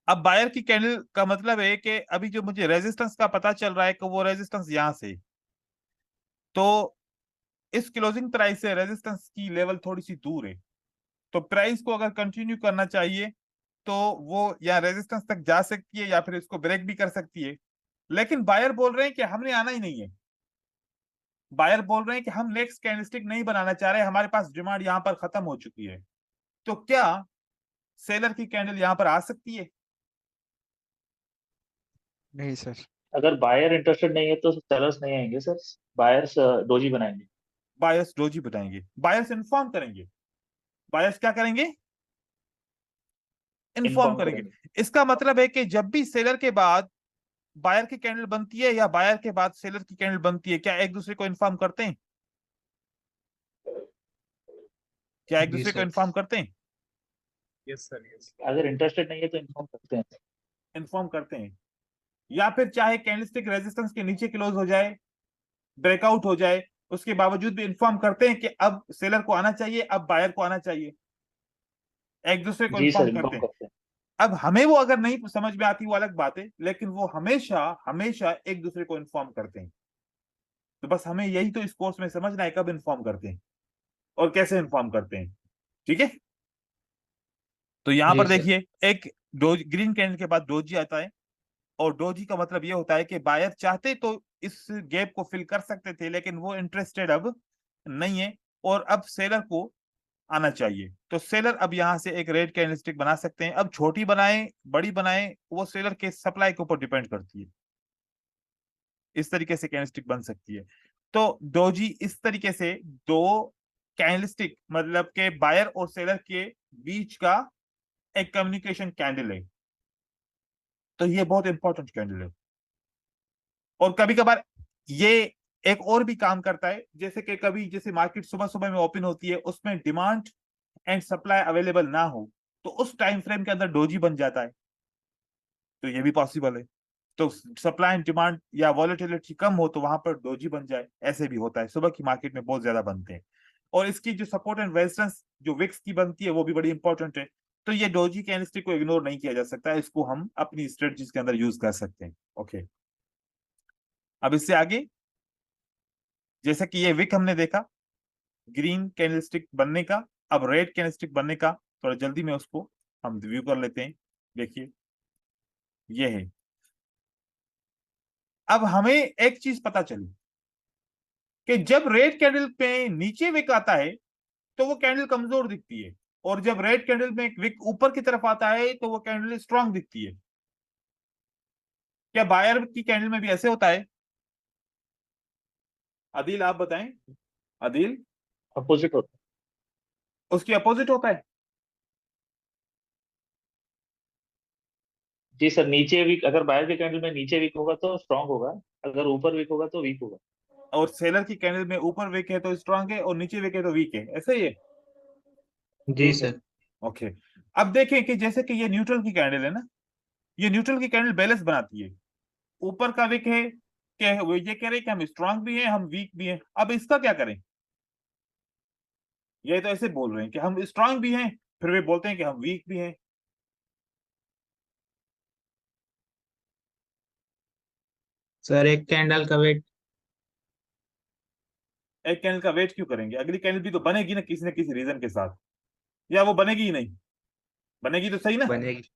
अब बायर की कैंडल का मतलब है कि अभी जो मुझे रेजिस्टेंस का पता चल रहा है कि वो रेजिस्टेंस यहां से, तो इस क्लोजिंग प्राइस से रेजिस्टेंस की लेवल थोड़ी सी दूर है, तो प्राइस को अगर कंटिन्यू करना चाहिए तो वो या रेजिस्टेंस तक जा सकती है या फिर इसको ब्रेक भी कर सकती है। लेकिन बायर बोल रहे हैं कि हमने आना ही नहीं है। बायर बोल रहे हैं कि हम नेक्स्ट कैंडलस्टिक नहीं बनाना चाह रहे, हमारे पास डिमांड यहां पर खत्म हो चुकी है। तो क्या सेलर की कैंडल यहां पर आ सकती है? नहीं सर। अगर बायर इंटरेस्टेड नहीं है तो सेलर्स नहीं आएंगे सर, बायर्स डोजी बनाएंगे। बायर्स डोजी बताएंगे, बायर्स इन्फॉर्म करेंगे। बायर्स क्या करेंगे? इन्फॉर्म करेंगे। इसका मतलब है कि जब भी सेलर के बाद बायर की कैंडल बनती है या बायर के बाद सेलर की कैंडल बनती है, क्या एक दूसरे को इन्फॉर्म करते हैं? क्या एक जी दूसरे को सर। इन्फॉर्म करते हैं? Yes sir yes. अगर इंटरेस्टेड नहीं है तो इन्फॉर्म करते हैं। इन्फॉर्म करते हैं। या फिर चाहे कैंडलस्टिक रेजिस्टेंस के नीचे क्लोज हो जाए, ब्रेकआउट हो जाए, उसके बावजूद भी इन्फॉर्म करते हैं कि अब सेलर को आना चाहिए, अब बायर को आना चाहिए। एक दूसरे को जी सर, इन्फॉर्म इन्फॉर्म करते हैं। करते हैं। अब हमें वो अगर नहीं समझ में आती वो अलग बात है, लेकिन वो हमेशा हमेशा एक दूसरे को इन्फॉर्म करते हैं। तो बस हमें यही तो इस कोर्स में समझना है, कब इन्फॉर्म करते हैं और कैसे इन्फॉर्म करते हैं। ठीक है, तो यहां जी पर सर। देखिए एक ग्रीन कैंडल के बाद डोजी आता है, और डोजी का मतलब ये होता है कि बायर चाहते तो इस गैप को फिल कर सकते थे, लेकिन वो इंटरेस्टेड अब नहीं है, और अब सेलर को आना चाहिए। तो सेलर अब यहां से एक रेड कैंडलस्टिक बना सकते हैं। अब छोटी बनाए बड़ी बनाए वो सेलर के सप्लाई के ऊपर डिपेंड करती है। इस तरीके से कैंडलस्टिक बन सकती है। तो डोजी इस तरीके से दो कैंडलस्टिक मतलब के बायर और सेलर के बीच का एक कम्युनिकेशन कैंडल है। तो ये बहुत इंपॉर्टेंट कैंडल है। और कभी कभार ये एक और भी काम करता है, जैसे कि कभी जैसे मार्केट सुबह सुबह में ओपन होती है, उसमें डिमांड एंड सप्लाई अवेलेबल ना हो, तो उस टाइम फ्रेम के अंदर डोजी बन जाता है। तो ये भी पॉसिबल है। तो सप्लाई एंड डिमांड या वॉलेटिलिटी कम हो तो वहां पर डोजी बन जाए, ऐसे भी होता है। सुबह की मार्केट में बहुत ज्यादा बनते हैं। और इसकी जो सपोर्ट एंड रेजिस्टेंस जो विक्स की बनती है वो भी बड़ी इंपॉर्टेंट है। तो ये डोजी कैंडलस्टिक को इग्नोर नहीं किया जा सकता, इसको हम अपनी स्ट्रेटजीज के अंदर यूज कर सकते हैं। ओके, अब इससे आगे जैसे कि ये विक हमने देखा ग्रीन कैंडलस्टिक बनने का, अब रेड कैंडलस्टिक बनने का थोड़ा जल्दी में उसको हम रिव्यू कर लेते हैं। देखिए ये है। अब हमें एक चीज पता चली कि जब रेड कैंडल पे नीचे विक आता है तो वो कैंडल कमजोर दिखती है, और जब रेड कैंडल में विक ऊपर की तरफ आता है तो वो कैंडल स्ट्रांग दिखती है। क्या बायर की कैंडल में भी ऐसे होता है? आदिल आप बताएं। आदिल, अपोजिट होता है। उसकी अपोजिट होता है? जी सर, नीचे वीक, अगर बायर के कैंडल में नीचे वीक होगा तो स्ट्रांग होगा, अगर ऊपर वीक होगा तो वीक होगा। और सेलर की कैंडल में ऊपर विक है तो स्ट्रांग है, और नीचे विक है तो वीक है, ऐसे ही है? जी सर। ओके, अब देखें कि जैसे कि ये न्यूट्रल की कैंडल है ना, ये न्यूट्रल की कैंडल बैलेंस बनाती है। ऊपर का विक है कि वो ये कह रहे हैं कि हम स्ट्रांग भी हैं हम वीक भी हैं। अब इसका क्या करें? ये तो ऐसे बोल रहे हैं कि हम स्ट्रांग भी हैं, फिर वे बोलते हैं कि हम वीक भी हैं। सर एक कैंडल का वेट। एक कैंडल का वेट क्यों करेंगे? अगली कैंडल भी तो बनेगी ना किसी रीजन के साथ, या वो बनेगी ही नहीं? बनेगी तो सही ना। बनेगी।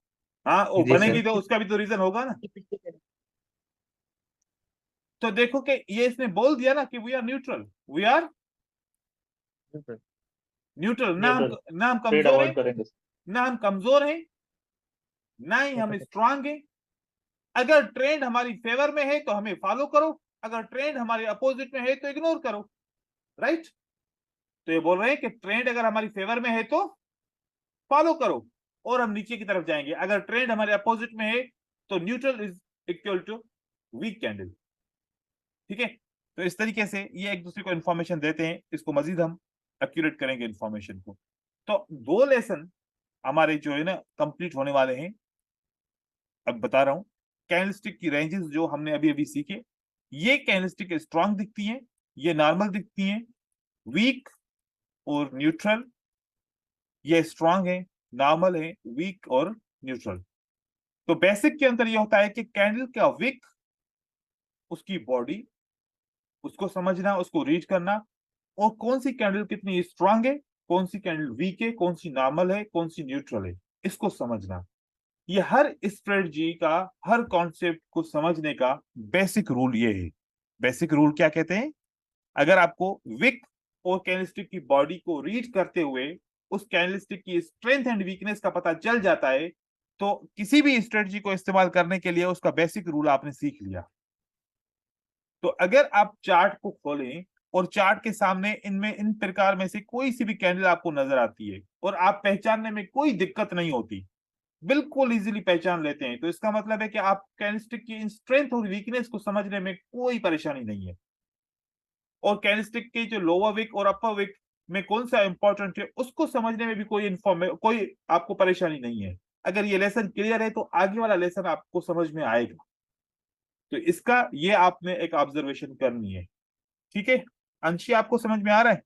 हाँ, वो जी बनेगी सर। तो उसका भी तो रीजन होगा ना। तो देखो कि ये इसने बोल दिया ना कि we are neutral, we are neutral. Neutral. Neutral, ना हम ट्रेड कमजोर अवॉइड हैं, करेंगे। ना हम कमजोर हैं, ना ही हम स्ट्रांग हैं। अगर ट्रेंड हमारी फेवर में है तो हमें फॉलो करो, अगर ट्रेंड हमारे अपोजिट में है तो इग्नोर करो। राइट? तो ये बोल रहे हैं कि ट्रेंड अगर हमारी फेवर में है तो फॉलो करो, और हम नीचे की तरफ जाएंगे। अगर ट्रेंड हमारे अपोजिट में है तो neutral is equal to weak candle. ठीक है, तो इस तरीके से ये एक दूसरे को इंफॉर्मेशन देते हैं। इसको मजीद हम एक्यूरेट करेंगे इंफॉर्मेशन को। तो दो लेसन हमारे जो है ना कंप्लीट होने वाले हैं। अब बता रहा हूं कैंडलस्टिक की रेंजेस जो हमने अभी अभी सीखे। ये कैंडलस्टिक स्ट्रांग दिखती हैं, ये नॉर्मल दिखती हैं, वीक और न्यूट्रल। ये स्ट्रांग है, नॉर्मल है, वीक और न्यूट्रल। तो बेसिक के अंदर ये होता है कि कैंडल का विक, उसकी बॉडी, उसको समझना, उसको रीड करना, और कौन सी कैंडल कितनी स्ट्रांग है, कौन सी कैंडल वीक है, कौन सी नॉर्मल है, कौन सी न्यूट्रल है, इसको समझना। ये हर स्ट्रेटजी का, हर कॉन्सेप्ट को समझने का बेसिक रूल ये है। बेसिक रूल क्या कहते हैं? अगर आपको विक और कैंडलस्टिक की बॉडी को रीड करते हुए उस कैंडलस्टिक की स्ट्रेंथ एंड वीकनेस का पता चल जाता है, तो किसी भी स्ट्रेटजी को इस्तेमाल करने के लिए उसका बेसिक रूल आपने सीख लिया। तो अगर आप चार्ट को खोलें और चार्ट के सामने इनमें इन प्रकार में से कोई सी भी कैंडल आपको नजर आती है और आप पहचानने में कोई दिक्कत नहीं होती, बिल्कुल इजीली पहचान लेते हैं, तो इसका मतलब है कि आप कैंडलस्टिक की स्ट्रेंथ और वीकनेस को समझने में कोई परेशानी नहीं है। और कैंडलस्टिक के जो लोअर विक और अपर विक में कौन सा इंपॉर्टेंट है उसको समझने में भी कोई आपको परेशानी नहीं है। अगर ये लेसन क्लियर है तो आगे वाला लेसन आपको समझ में आएगा। तो इसका ये आपने एक ऑब्जर्वेशन करनी है। ठीक है, अंशी आपको समझ में आ रहा है?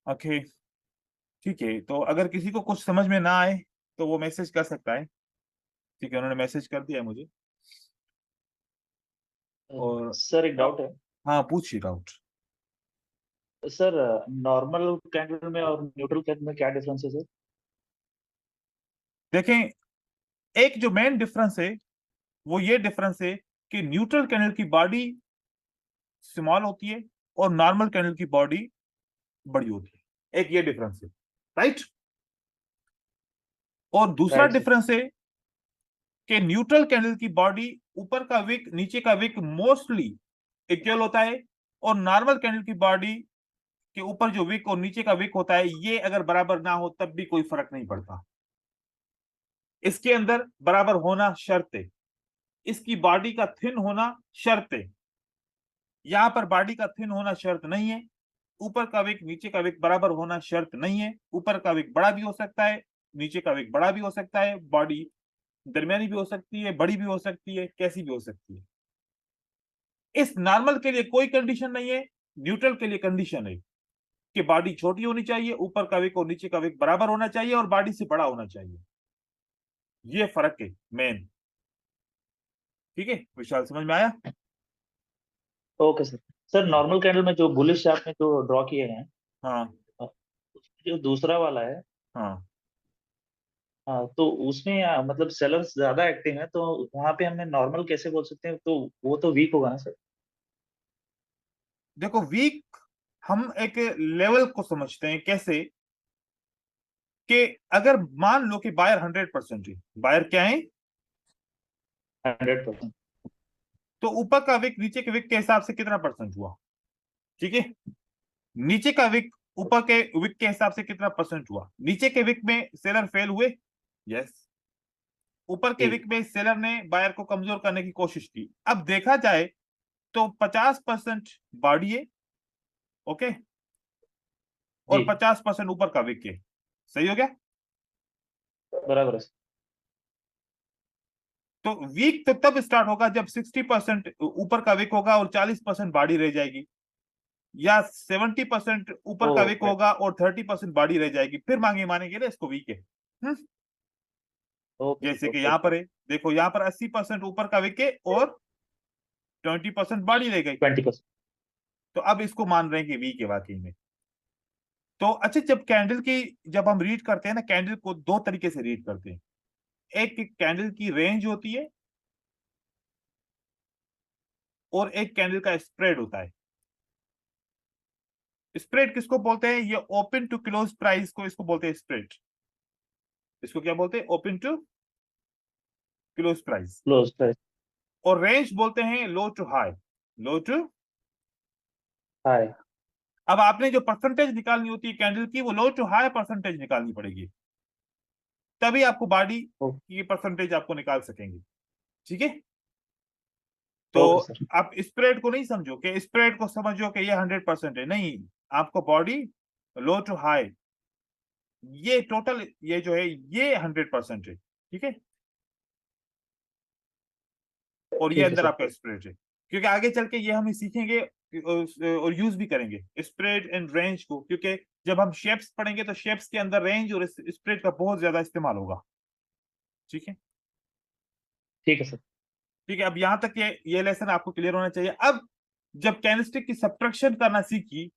ओके, ठीक है। तो अगर किसी को कुछ समझ में ना आए तो वो मैसेज कर सकता है। ठीक है, उन्होंने मैसेज कर दिया है मुझे। और सर एक डाउट है हाँ, पूछिए डाउट। सर, नॉर्मल कैंडल में और न्यूट्रल कैंडल में क्या डिफरेंस है सर? देखें, एक जो मेन डिफरेंस है वो ये डिफरेंस है कि न्यूट्रल कैंडल की बॉडी स्मॉल होती है और नॉर्मल कैंडल की बॉडी बड़ी होती है। एक ये डिफरेंस है, राइट। और दूसरा राइट सर। डिफरेंस है कि न्यूट्रल कैंडल की बॉडी ऊपर का विक नीचे का विक मोस्टली इक्वल होता है, और नॉर्मल कैंडल की बॉडी के ऊपर जो विक और नीचे का विक होता है ये अगर बराबर ना हो तब भी कोई फर्क नहीं पड़ता। इसके अंदर बराबर होना शर्त है, इसकी बॉडी का थिन होना शर्त है। यहां पर बॉडी का थिन होना शर्त नहीं है, ऊपर का विक नीचे का विक बराबर होना शर्त नहीं है। ऊपर का विक बड़ा भी हो सकता है, नीचे का विक बड़ा भी हो सकता है, बॉडी दरमियानी भी हो सकती है, बड़ी भी हो सकती है, कैसी भी हो सकती है। इस नॉर्मल के लिए कोई कंडीशन नहीं है, न्यूट्रल के लिए कंडीशन है कि बॉडी छोटी होनी चाहिए, ऊपर का विक और नीचे का विक बराबर होना चाहिए और बॉडी से बड़ा होना चाहिए। ये फर्क है मेन। ठीक है विशाल, समझ में आया? Okay sir. Sir normal candle में जो बुलिश आपने जो ड्रॉ किए हैं, हाँ जो दूसरा वाला है, हाँ। हाँ, तो उसमें मतलब सेलर्स ज्यादा एक्टिव है, तो वहां पे हमें नॉर्मल कैसे बोल सकते हैं? तो वो तो वीक होगा ना सर? देखो, वीक हम एक लेवल को समझते हैं कैसे, कि अगर मान लो कि बायर 100% है, बायर क्या है, 100%। तो ऊपर का विक नीचे के विक के हिसाब से कितना परसेंट हुआ? ठीक है, नीचे का विक ऊपर के विक के हिसाब से कितना परसेंट हुआ? नीचे के विक में सेलर फेल हुए, यस। ऊपर के जी। विक में सेलर ने बायर को कमजोर करने की कोशिश की। अब देखा जाए तो 50% बॉडी है, ओके, और जी 50% ऊपर का विक है। सही हो गया? बराबर है सर। तो वीक तो तब स्टार्ट होगा जब 60% ऊपर का विक होगा और 40% बॉडी रह जाएगी, या 70% ऊपर का विक ओके होगा और 30% बॉडी रह जाएगी, फिर मानेंगे ना इसको वीक है। ओके जैसे कि ओके यहाँ ओके। पर है, देखो यहाँ पर 80% ऊपर का विक है और 20% बॉडी रह गई। 20%। तो अब इसको मान रहे हैं कि वीक है वाकई में। तो अच्छा, जब हम रीड करते हैं ना, कैंडल को दो तरीके से रीड करते हैं। एक कैंडल की रेंज होती है और एक कैंडल का स्प्रेड होता है। स्प्रेड किसको बोलते हैं? ये ओपन टू क्लोज प्राइस को इसको बोलते हैं स्प्रेड। इसको क्या बोलते हैं? Open to close price. Close price. और रेंज बोलते हैं low to high, low to. High. अब आपने जो परसेंटेज निकालनी होती है कैंडल की, वो लो टू हाई परसेंटेज निकालनी पड़ेगी, तभी आपको बॉडी की परसेंटेज आपको निकाल सकेंगे। ठीक है, तो ओके सर। आप स्प्रेड को नहीं समझो कि स्प्रेड को समझो कि ये 100% है, नहीं। आपको बॉडी लो टू हाई, ये टोटल ये जो है ये 100% है। ठीक है, और ये ठीक है अंदर सर। आपका स्प्रेड है, क्योंकि आगे चल के ये हम सीखेंगे और यूज भी करेंगे स्प्रेड एंड रेंज को, क्योंकि जब हम शेप्स पढ़ेंगे तो शेप्स के अंदर रेंज और स्प्रेड का बहुत ज्यादा इस्तेमाल होगा। ठीक है, ठीक है सर। ठीक है। अब यहां तक ये लेसन आपको क्लियर होना चाहिए। अब जब कैंडलस्टिक की सब्ट्रैक्शन करना सीखी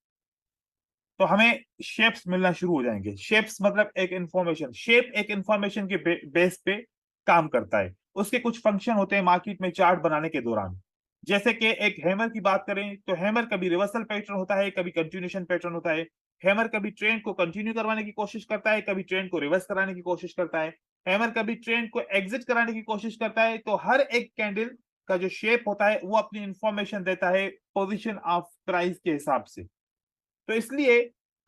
तो हमें शेप्स मिलना शुरू हो जाएंगे। शेप्स मतलब एक इंफॉर्मेशन, शेप एक इंफॉर्मेशन के बेस पे काम करता है। उसके कुछ फंक्शन होते हैं मार्केट में चार्ट बनाने के दौरान। जैसे कि एक हैमर की बात करें तो हैमर कभी रिवर्सल पैटर्न होता है, कभी कंटिन्यूशन पैटर्न होता है। हैमर कभी ट्रेंड को कंटिन्यू करवाने की कोशिश करता है, कभी ट्रेंड को रिवर्स कराने की कोशिश करता है। हैमर कभी ट्रेंड को एग्जिट कराने की कोशिश करता है। तो हर एक कैंडल का जो शेप होता है वो अपनी इंफॉर्मेशन देता है पोजीशन ऑफ प्राइस के हिसाब से। तो इसलिए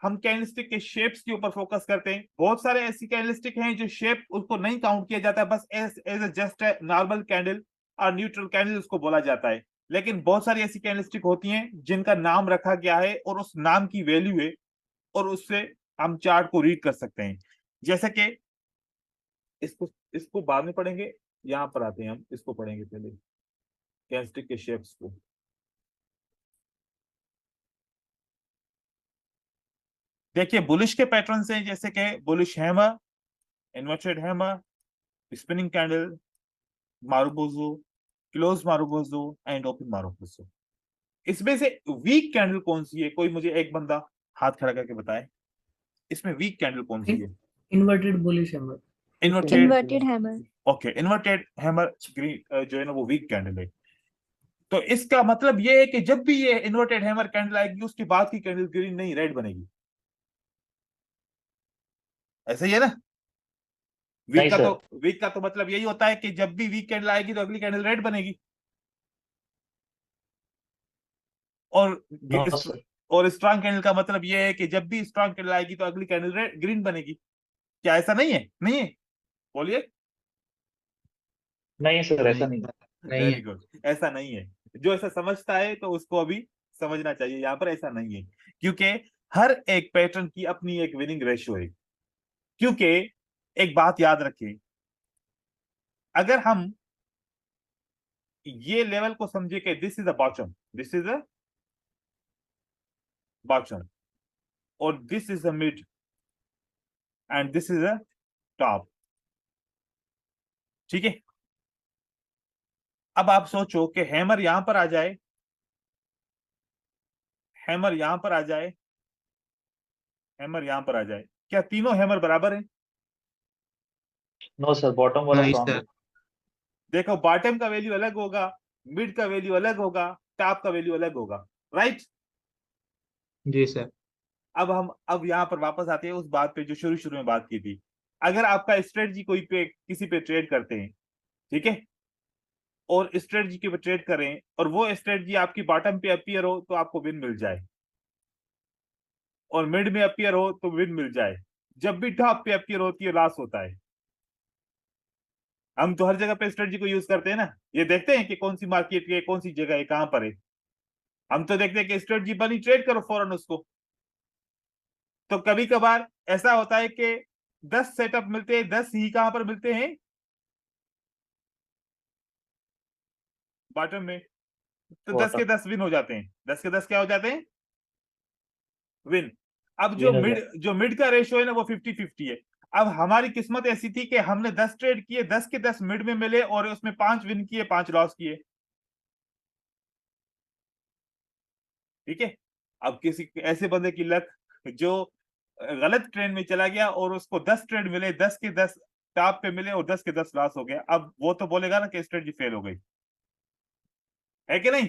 हम कैंडलस्टिक के शेप्स के ऊपर फोकस करते हैं। बहुत सारे ऐसी कैंडलस्टिक हैं जो शेप उसको नहीं काउंट किया जाता है, बस एज जस्ट नॉर्मल कैंडल और न्यूट्रल कैंडल उसको बोला जाता है। लेकिन बहुत सारी ऐसी कैंडलस्टिक होती हैं जिनका नाम रखा गया है और उस नाम की वैल्यू है, और उससे हम चार्ट को रीड कर सकते हैं। जैसे कि इसको इसको बाद में पढ़ेंगे, यहां पर आते हैं, हम इसको पढ़ेंगे पहले कैंडलस्टिक के शेप्स को। देखिए बुलिश के पैटर्न हैं, जैसे कि bullish hammer, inverted hammer, spinning candle, marubozu, close marubozu and open marubozu. इसमें से वीक कैंडल कौन सी है? कोई मुझे एक बंदा हाथ खड़ा करके बताए, इसमें वीक कैंडल कौन सी है? Inverted bullish hammer. Inverted, inverted hammer. Okay, inverted hammer green जो है ना वो वीक कैंडल है। तो इसका मतलब ये है कि जब भी ये इन्वर्टेड हैमर कैंडल आएगी उसके बाद की कैंडल ग्रीन नहीं रेड बनेगी, ऐसा ही है ना? नहीं सर। वीक का तो मतलब यही होता है कि जब भी वीक कैंडल आएगी तो अगली कैंडल रेड बनेगी, और नो सर। और स्ट्रांग कैंडल का मतलब ये है कि जब भी स्ट्रांग कैंडल आएगी तो अगली कैंडल ग्रीन बनेगी। क्या ऐसा नहीं है? नहीं है, बोलिए। नहीं सर, ऐसा नहीं। नहीं वेरी है। गुड, ऐसा नहीं है। जो ऐसा समझता है तो उसको अभी समझना चाहिए, यहाँ पर ऐसा नहीं है, क्योंकि हर एक पैटर्न की अपनी एक विनिंग रेशियो है। क्योंकि एक बात याद रखें, अगर हम ये लेवल को समझे कि this is a bottom, this is a bottom, और this is a mid and this is a top, ठीक है? अब आप सोचो कि हैमर यहां पर आ जाए, हैमर यहां पर आ जाए, हैमर यहां पर आ जाए, क्या तीनों हैमर बराबर हैं? नो सर, बॉटम वाला नहीं स्ट्रॉन्ग सर। है। देखो, बॉटम का वैल्यू अलग होगा, मिड का वैल्यू अलग होगा, टॉप का वैल्यू अलग होगा, राइट? जी सर। अब यहाँ पर वापस आते हैं उस बात पे जो शुरू शुरू में बात की थी। अगर आपका स्ट्रेटजी कोई पे किसी पे ट्रेड करते हैं, ठीक है, और स्ट्रेटजी के पे ट्रेड करें और वो स्ट्रेटजी आपकी बॉटम पे अपीयर हो तो आपको विन मिल जाए, और मिड में अपीयर हो तो विन मिल जाए, जब भी टॉप पे अपीयर होती है लॉस होता है। हम तो हर जगह पे स्ट्रेटजी को यूज करते हैं ना, ये देखते हैं कि कौन सी मार्केट है, कौन सी जगह है, कहां पर है। हम तो देखते हैं कि स्ट्रेटजी बनी, ट्रेड करो फौरन उसको। तो कभी कभार ऐसा होता है कि 10 सेटअप मिलते हैं, 10 ही कहां पर मिलते हैं? बॉटम में। तो 10 के बॉटम 10 विन हो जाते हैं, 10 के 10 क्या हो जाते हैं? विन। अब विन हो जाए। जो मिड का रेशियो है ना वो 50-50 है। अब हमारी किस्मत ऐसी थी कि हमने 10 ट्रेड किए, 10 के 10 मिड में मिले और उसमें 5 विन किए, 5 लॉस किए, ठीक है? अब किसी ऐसे बंदे की लक जो गलत ट्रेंड में चला गया और उसको 10 ट्रेड मिले, 10 के 10 टॉप पे मिले और 10 के 10 लॉस हो गया, अब वो तो बोलेगा ना कि स्ट्रेटजी फेल हो गई, है कि नहीं?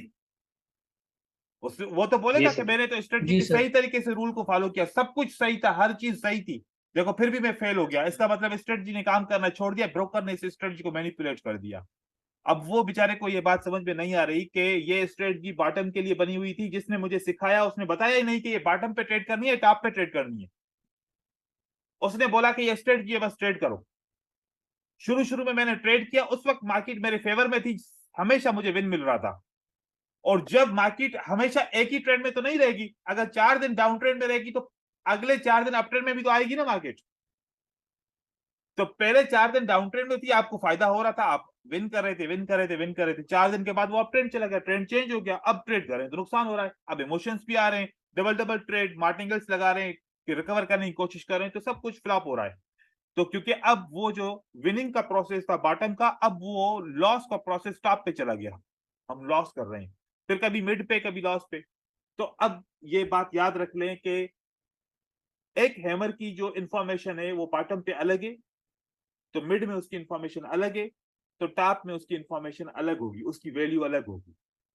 वो तो जी बोलेगा कि सर। मैंने तो स्ट्रेटजी जी के सर। सही तरीके से रूल को फॉलो किया, सब कुछ सही था, हर चीज सही थी, देखो फिर भी मैं फेल हो गया, इसका मतलब स्ट्रेटजी ने काम करना छोड़ दिया, ब्रोकर ने इस स्ट्रेटजी को मैनिपुलेट कर दिया। अब वो बेचारे को ये बात समझ में नहीं आ रही कि ये स्ट्रेटजी बॉटम के लिए बनी हुई थी, जिसने मुझे सिखाया उसने बताया ही नहीं कि ये बॉटम पे ट्रेड करनी है, टॉप पे ट्रेड करनी है। उसने बोला कि ये स्ट्रेटजी है, बस ट्रेड करो। शुरू शुरू में मैंने ट्रेड किया, उस वक्त मार्केट मेरे फेवर में थी, हमेशा मुझे विन मिल रहा था। और जब मार्केट हमेशा एक ही ट्रेंड में तो नहीं रहेगी, अगर 4 दिन डाउन ट्रेंड में रहेगी तो अगले 4 दिन अप ट्रेंड में भी तो आएगी ना मार्केट। तो पहले 4 दिन डाउन ट्रेंड में थी, आपको फायदा हो रहा था, आप विन कर रहे थे, विन कर रहे थे, विन कर रहे थे। 4 दिन के बाद वो अप ट्रेंड चला गया, ट्रेंड चेंज हो गया, अब ट्रेड कर रहे हैं तो नुकसान हो रहा है। अब इमोशंस भी आ रहे हैं, डबल डबल ट्रेड मार्टिंगल्स लगा रहे हैं कि रिकवर करने की कोशिश कर रहे हैं, तो सब कुछ फ्लॉप हो रहा है। तो क्योंकि अब वो जो विनिंग का प्रोसेस था बॉटम का, अब वो लॉस का प्रोसेस टॉप पे चला गया, हम लॉस कर रहे हैं, फिर कभी मिड पे कभी लॉस पे। तो अब ये बात याद रख लें कि एक हैमर की जो इंफॉर्मेशन है वो बॉटम पे अलग है, तो मिड में उसकी इंफॉर्मेशन अलग है, तो टॉप में उसकी इंफॉर्मेशन अलग होगी, उसकी वैल्यू अलग होगी।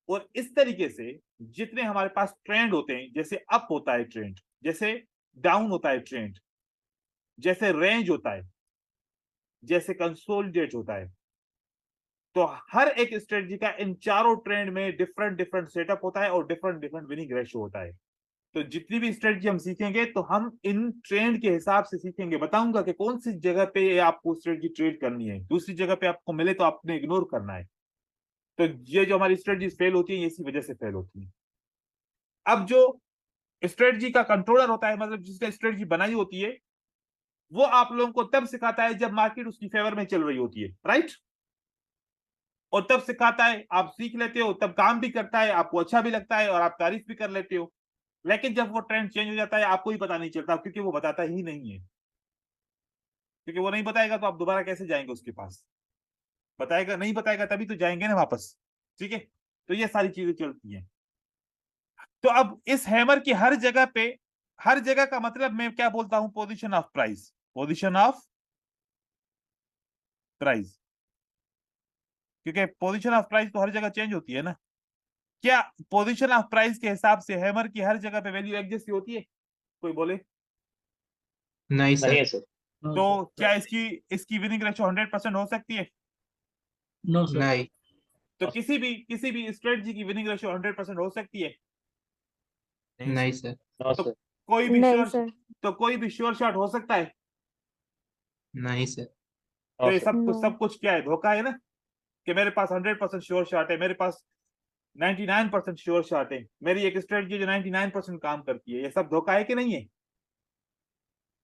और इस तरीके से जितने हमारे पास ट्रेंड होते हैं, जैसे अप होता है ट्रेंड, जैसे डाउन होता है ट्रेंड, जैसे रेंज होता है, जैसे कंसोलिडेट होता है, तो हर एक स्ट्रेटजी का इन चारों ट्रेंड में डिफरेंट डिफरेंट सेटअप होता है और डिफरेंट डिफरेंट विनिंग रेशियो होता है। तो जितनी भी स्ट्रेटजी हम सीखेंगे तो हम इन ट्रेंड के हिसाब से सीखेंगे, बताऊंगा कि कौन सी जगह पे आपको स्ट्रेटजी ट्रेड करनी है, दूसरी जगह पे आपको मिले तो आपने इग्नोर करना है। तो ये जो हमारी स्ट्रेटजी फेल होती है इसी वजह से फेल होती है। अब जो स्ट्रेटजी का कंट्रोलर होता है, मतलब जिसने स्ट्रेटजी बनाई होती है, वो आप लोगों को तब सिखाता है जब मार्केट उसकी फेवर में चल रही होती है, राइट? और तब सिखाता है, आप सीख लेते हो, तब काम भी करता है, आपको अच्छा भी लगता है और आप तारीफ भी कर लेते हो। लेकिन जब वो ट्रेंड चेंज हो जाता है आपको ही पता नहीं चलता, क्योंकि वो बताता ही नहीं है। क्योंकि वो नहीं बताएगा तो आप दोबारा कैसे जाएंगे उसके पास? बताएगा, नहीं बताएगा तभी तो जाएंगे ना वापस। ठीक है, तो ये सारी चीजें चलती हैं। तो अब इस हैमर की हर जगह पे, हर जगह का मतलब मैं क्या बोलता हूं, position of price, position of price, क्योंकि पोजीशन ऑफ प्राइस तो हर जगह चेंज होती है ना। क्या पोजीशन ऑफ प्राइस के हिसाब से हैमर की हर जगह पे वैल्यू एक जैसी होती है? कोई बोले। नहीं नहीं सर। है सर। नो तो सर, क्या इसकी विनिंग रेशियो 100% हो सकती है? नो सर, नहीं। तो किसी भी स्ट्रेटजी की विनिंग रेशियो 100% हो सकती है? नहीं सर। नो तो सर। कोई भी नहीं श्योर, सर। तो कोई भी श्योर शॉट हो सकता है? नहीं सर। तो नो ये सर। सब कुछ क्या है, धोखा है ना। कि मेरे पास 100% श्योर शॉट है, मेरे पास 99% श्योर शॉट है, मेरी एक स्ट्रेटजी जो 99% काम करती है, ये सब धोखा है कि नहीं है?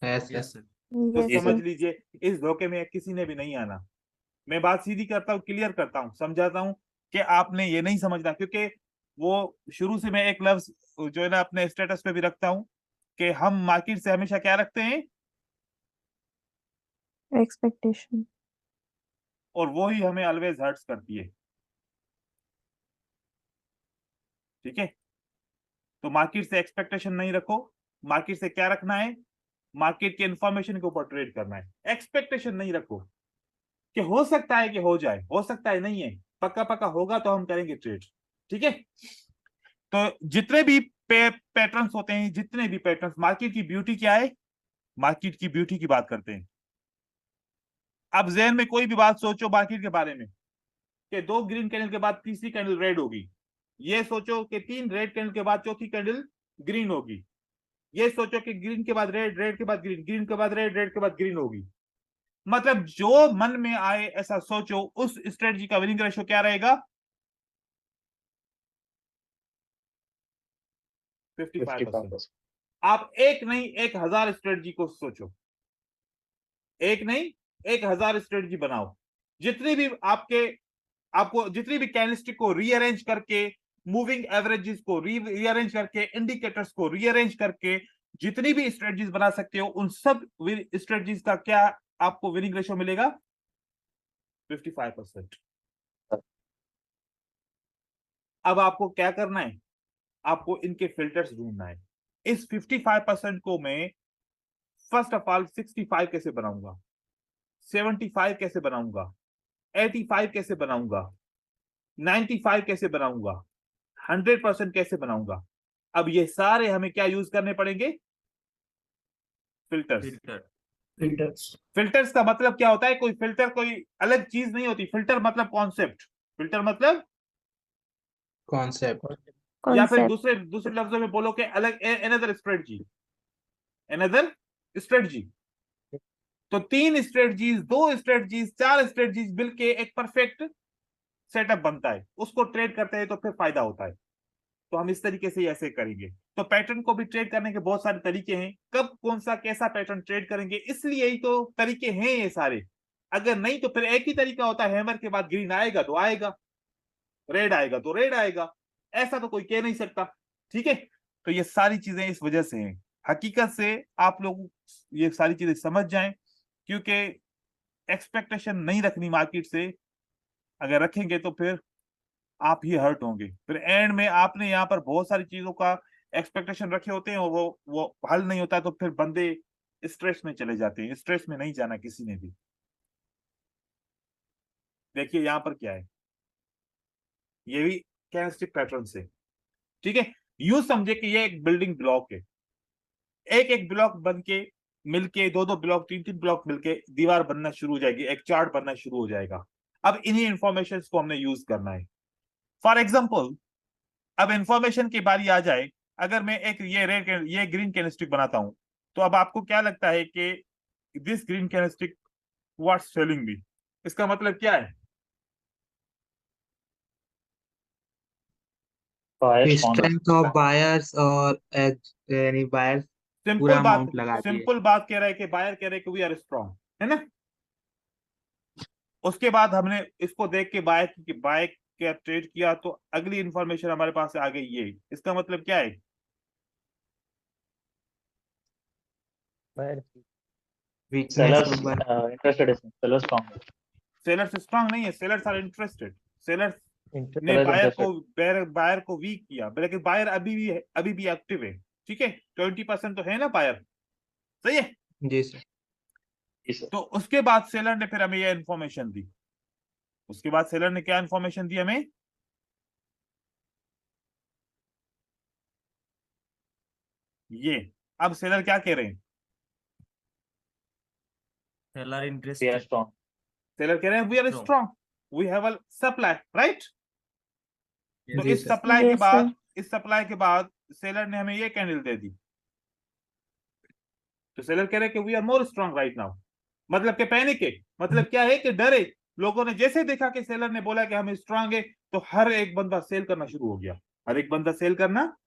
है सर। तो यस समझ सर। लीजिए इस धोखे में किसी ने भी नहीं आना। मैं बात सीधी करता हूँ, क्लियर करता हूँ, समझाता हूँ कि आपने ये नहीं समझना, क्योंकि वो शुरू से मैं एक लफ्ज जो है ना अपने स्टेटस पे भी रखता हूँ कि हम मार्केट से हमेशा क्या रखते हैं, एक्सपेक्टेशन। और वो ही हमें ऑलवेज हर्ट्स करती है। ठीक है, तो मार्केट से एक्सपेक्टेशन नहीं रखो। मार्केट से क्या रखना है, मार्केट के इंफॉर्मेशन के ऊपर ट्रेड करना है। एक्सपेक्टेशन नहीं रखो कि हो सकता है कि हो जाए, हो सकता है नहीं है, पक्का पक्का होगा तो हम करेंगे ट्रेड। ठीक है, तो जितने भी पैटर्न्स होते हैं, जितने भी पैटर्न्स, मार्केट की ब्यूटी क्या है, मार्केट की ब्यूटी की बात करते हैं। अब जहन में कोई भी बात सोचो मार्केट के बारे में कि 2 ग्रीन कैंडल के बाद तीसरी कैंडल रेड होगी, ये सोचो कि 3 रेड कैंडल के बाद चौथी कैंडल ग्रीन होगी, ये सोचो कि ग्रीन के बाद रेड, रेड के बाद ग्रीन, ग्रीन के बाद रेड, रेड के बाद ग्रीन होगी। मतलब जो मन में आए ऐसा सोचो, उस स्ट्रेटजी का विनिंग रेशियो क्या रहेगा? 55%। आप एक नहीं 1000 स्ट्रेटजी को सोचो, एक नहीं 1000 स्ट्रेटजी बनाओ। जितनी भी आपको जितनी भी कैंडलस्टिक को रीअरेंज करके, मूविंग एवरेजेस को रीअरेंज करके, इंडिकेटर्स को रीअरेंज करके जितनी भी स्ट्रेटजीज बना सकते हो, उन सब स्ट्रेटजीज का क्या आपको विनिंग रेशियो मिलेगा? 55%। अब आपको क्या करना है, आपको इनके फिल्टर्स ढूंढना है। इस 55% को मैं फर्स्ट ऑफ ऑल 65 कैसे बनाऊंगा, 75 कैसे बनाऊंगा, 85 कैसे बनाऊंगा, 95 कैसे बनाऊंगा, 100% कैसे बनाऊंगा। अब ये सारे हमें क्या यूज करने पड़ेंगे? फिल्टर्स। फिल्टर्स। फिल्टर्स का मतलब क्या होता है? कोई फिल्टर कोई अलग चीज नहीं होती, फिल्टर मतलब कॉन्सेप्ट, फिल्टर मतलब, कॉन्सेप्ट। या फिर कॉन्सेप्ट। दूसरे दूसरे लफ्जों में बोलो कि अलग एनदर स्ट्रेटजी, एनदर स्ट्रेटजी। तो 3 स्ट्रेटजीज, 2 स्ट्रेटजीज, 4 स्ट्रेटजीज मिलके एक परफेक्ट सेटअप बनता है, उसको ट्रेड करते हैं तो फिर फायदा होता है। तो हम इस तरीके से ऐसे करेंगे। तो पैटर्न को भी ट्रेड करने के बहुत सारे तरीके हैं, कब कौन सा कैसा पैटर्न ट्रेड करेंगे, इसलिए ही तो तरीके हैं ये सारे। अगर नहीं तो फिर एक ही तरीका होता है, हैमर के बाद ग्रीन आएगा तो आएगा, रेड आएगा तो रेड आएगा, ऐसा तो कोई कह नहीं सकता। ठीक है, तो ये सारी चीजें इस वजह से हैं। हकीकत से आप लोग ये सारी चीजें समझ जाएं, क्योंकि एक्सपेक्टेशन नहीं रखनी मार्केट से। अगर रखेंगे तो फिर आप ही हर्ट होंगे, फिर एंड में आपने यहाँ पर बहुत सारी चीजों का एक्सपेक्टेशन रखे होते हैं और वो हल नहीं होता, तो फिर बंदे स्ट्रेस में चले जाते हैं। स्ट्रेस में नहीं जाना किसी ने भी। देखिए यहाँ पर क्या है, ये भी कैंडलस्टिक पैटर्न से। ठीक है, यूं समझे कि ये एक बिल्डिंग ब्लॉक है, एक एक ब्लॉक बन के मिलके, 2-2 ब्लॉक, 3-3 ब्लॉक मिलके दीवार बनना शुरू हो जाएगी, एक चार्ट बनना शुरू हो जाएगा। अब इन्हीं इंफॉर्मेशन को हमने यूज करना है। फॉर एग्जाम्पल, अब इंफॉर्मेशन की बारी आ जाए, अगर मैं एक ये ग्रीन कैंडलस्टिक बनाता हूं, तो अब आपको क्या लगता है कि this green candlestick what's telling me, इसका मतलब क्या है? स्ट्रेंथ ऑफ बायर्स और यानी बायर्स पूरा अमाउंट लगा दिए। सिंपल बात कह रहा है कि बायर कह रहे हैं कि वी आर स्ट्रॉन्ग, है ना। उसके बाद हमने इसको देख के बाय क्या ट्रेड किया, तो अगली इंफॉर्मेशन हमारे पास आ गई ये, इसका मतलब क्या है? Buyer वीकनेस Sellers तो बन interested है, sellers strong है, सेलर्स स्ट्रांग नहीं है, sellers are interested. Sellers interest ने sellers बायर interested. को बायर को वीक किया, लेकिन बायर अभी भी एक्टिव है। ठीक है, 20% तो है ना बायर, सही है। जी सर। जी सर, तो उसके बाद सेलर ने फिर हमें ये इन्फॉर्मेशन दी। उसके बाद सेलर ने क्या इन्फॉर्मेशन दी हमें? ये अब सेलर क्या कह रहे हैं? Seller we are interested. strong. Seller कह रहे हैं we are Strong. Strong, we have a supply, right. तो जी इस सर। सप्लाई के बाद सेलर ने हमें ये कैंडल दे दी। तो सेलर कह रहे हैं कि we are more strong right now. मतलब के पैनिक है, मतलब क्या है कि डरे। लोगों ने जैसे देखा कि सेलर ने बोला कि हम स्ट्रांग है, तो हर एक बंदा सेल करना शुरू हो गया, हर एक बंदा सेल करना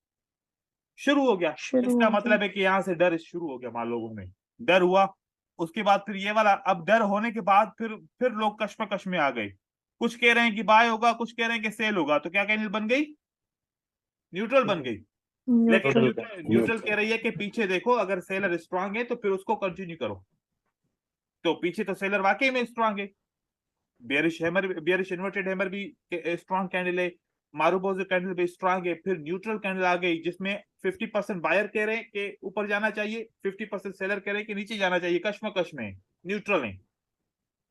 शुरू हो गया। इसका मतलब है कि यहाँ से डर शुरू हो गया, मान लोगों में डर हुआ। उसके बाद फिर ये वाला, अब डर होने के बाद फिर लोग कश्मकश में आ गए। कुछ कह रहे हैं कि बाय होगा, कुछ कह रहे हैं कि सेल होगा। तो क्या कैंडल बन गई? न्यूट्रल बन गई। लेकिन Neutral न्यूट्रल कह रही है कि पीछे देखो, अगर सेलर स्ट्रांग है तो फिर उसको कंटिन्यू करो। तो पीछे तो सेलर वाकई में स्ट्रांग है। बेयरिश इन्वर्टेड हैमर भी स्ट्रांग कैंडल है, मारूबोजो कैंडल भी स्ट्रांग है। फिर न्यूट्रल कैंडल आ गई जिसमें 50% बायर कह रहे हैं कि ऊपर जाना चाहिए, 50% सेलर कह रहे हैं कि नीचे जाना चाहिए, कश्मकश में न्यूट्रल है।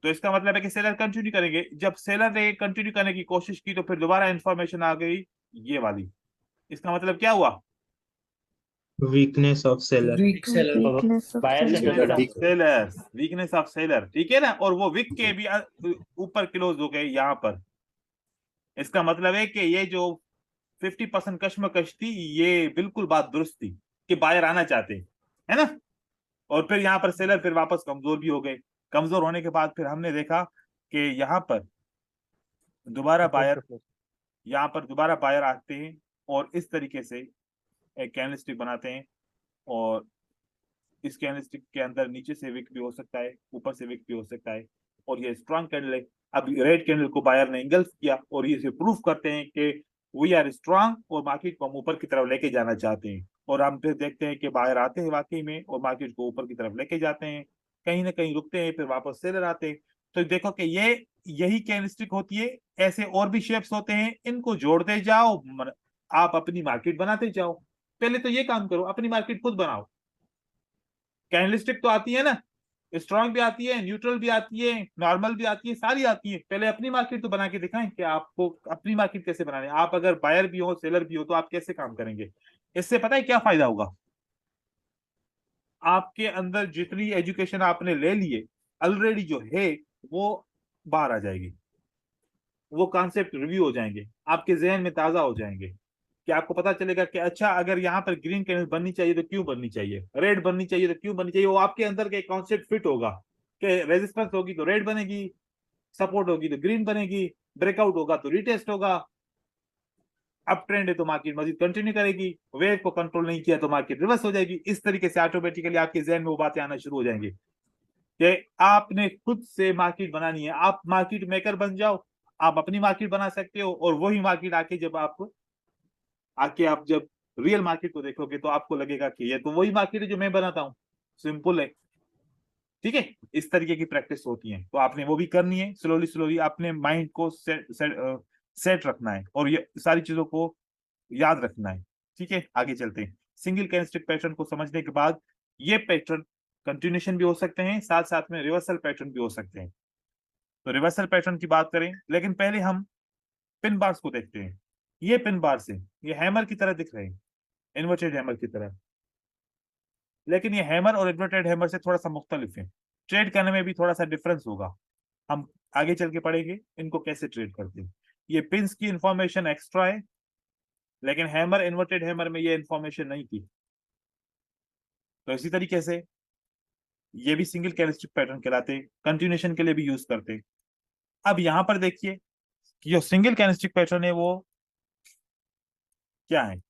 तो इसका मतलब है कि सेलर कंटिन्यू करेंगे। जब सेलर ने कंटिन्यू करने की कोशिश की तो फिर दोबारा इंफॉर्मेशन आ गई ये वाली। इसका मतलब क्या हुआ? Weakness of seller. Weak seller. buyers interested है. वीकनेस ऑफ सेलर, ठीक है ना। और वो विक के भी ऊपर क्लोज हो गए यहाँ पर। इसका मतलब है कि ये जो 50% कश्मकश थी, ये बिल्कुल बात दुरुस्त थी कि बायर आना चाहते हैं, है ना। और फिर यहाँ पर सेलर फिर वापस कमजोर भी हो गए। कमजोर होने के बाद फिर हमने देखा कि यहाँ पर दोबारा बायर आते हैं और इस तरीके से एक कैंडलस्टिक बनाते हैं। और इस कैंडलस्टिक के अंदर नीचे से विक भी हो सकता है, ऊपर से विक भी हो सकता है। और ये स्ट्रांग कैंडल है। अब रेड कैंडल को बायर ने इंगल्फ किया और ये प्रूफ करते हैं कि वी आर स्ट्रांग और मार्केट को हम ऊपर की तरफ लेके जाना चाहते हैं। और हम फिर देखते हैं कि बायर आते हैं वाकई में और मार्केट को ऊपर की तरफ लेके जाते हैं, कहीं ना कहीं रुकते हैं, फिर वापस सेलर आते हैं। तो देखो कि यही कैंडलस्टिक होती है। ऐसे और भी शेप्स होते हैं, इनको जोड़ते जाओ, आप अपनी मार्केट बनाते जाओ। पहले तो ये काम करो, अपनी मार्केट खुद बनाओ। कैंडलस्टिक तो आती है ना, स्ट्रांग भी आती है, न्यूट्रल भी आती है, नॉर्मल भी आती है, सारी आती है। पहले अपनी मार्केट तो बना के दिखाएं कि आपको अपनी मार्केट कैसे बनानी है। आप अगर बायर भी हो, सेलर भी हो, तो आप कैसे काम करेंगे। इससे पता है क्या फायदा होगा? आपके अंदर जितनी एजुकेशन आपने ले लिए ऑलरेडी जो है, वो बाहर आ जाएगी। वो कॉन्सेप्ट रिव्यू हो जाएंगे, आपके जहन में ताजा हो जाएंगे कि आपको पता चलेगा कि अच्छा, अगर यहाँ पर ग्रीन कैंडल बननी चाहिए तो क्यों बननी चाहिए, रेड बननी चाहिए तो क्यों बननी चाहिए। वो आपके अंदर के कॉन्सेप्ट फिट होगा कि रेजिस्टेंस होगी तो रेड बनेगी, सपोर्ट होगी तो ग्रीन बनेगी, ब्रेकआउट होगा तो रिटेस्ट होगा, अप ट्रेंड है तो मार्केट मजीद कंटिन्यू करेगी, वेव को कंट्रोल नहीं किया तो मार्केट रिवर्स हो जाएगी। इस तरीके से ऑटोमेटिकली आपके जहन में वो बातें आना शुरू हो जाएंगी कि आपने खुद से मार्केट बनानी है। आप मार्केट मेकर बन जाओ, आप अपनी मार्केट बना सकते हो। और वही मार्केट आके आप जब रियल मार्केट को देखोगे तो आपको लगेगा कि ये तो वही मार्केट है जो मैं बनाता हूँ। सिंपल है, ठीक है। इस तरीके की प्रैक्टिस होती है, तो आपने वो भी करनी है। स्लोली अपने माइंड को सेट रखना है और ये सारी चीजों को याद रखना है, ठीक है। आगे चलते हैं। सिंगल कैंडलस्टिक पैटर्न को समझने के बाद ये पैटर्न कंटिन्यूएशन भी हो सकते हैं, साथ साथ में रिवर्सल पैटर्न भी हो सकते हैं। तो रिवर्सल पैटर्न की बात करें, लेकिन पहले हम पिन बार्स को देखते हैं। ये पिन बार से ये हैमर की तरह दिख रहे हैं, इन्वर्टेड हैमर की तरह। लेकिन ये हैमर और इन्वर्टेड हैमर से थोड़ा सा मुख्तलिफ है, ट्रेड करने में भी थोड़ा सा डिफरेंस होगा। हम आगे चल के पढ़ेंगे इनको कैसे ट्रेड करते हैं। ये पिंस की इंफॉर्मेशन एक्स्ट्रा है, लेकिन हैमर इन्वर्टेड हैमर में ये इंफॉर्मेशन नहीं थी। तो इसी तरीके से ये भी सिंगल कैंडलस्टिक पैटर्न कहलाते, कंटिन्यूएशन के लिए भी यूज करते। अब यहां पर देखिए कि जो सिंगल कैंडलस्टिक पैटर्न है वो क्या है,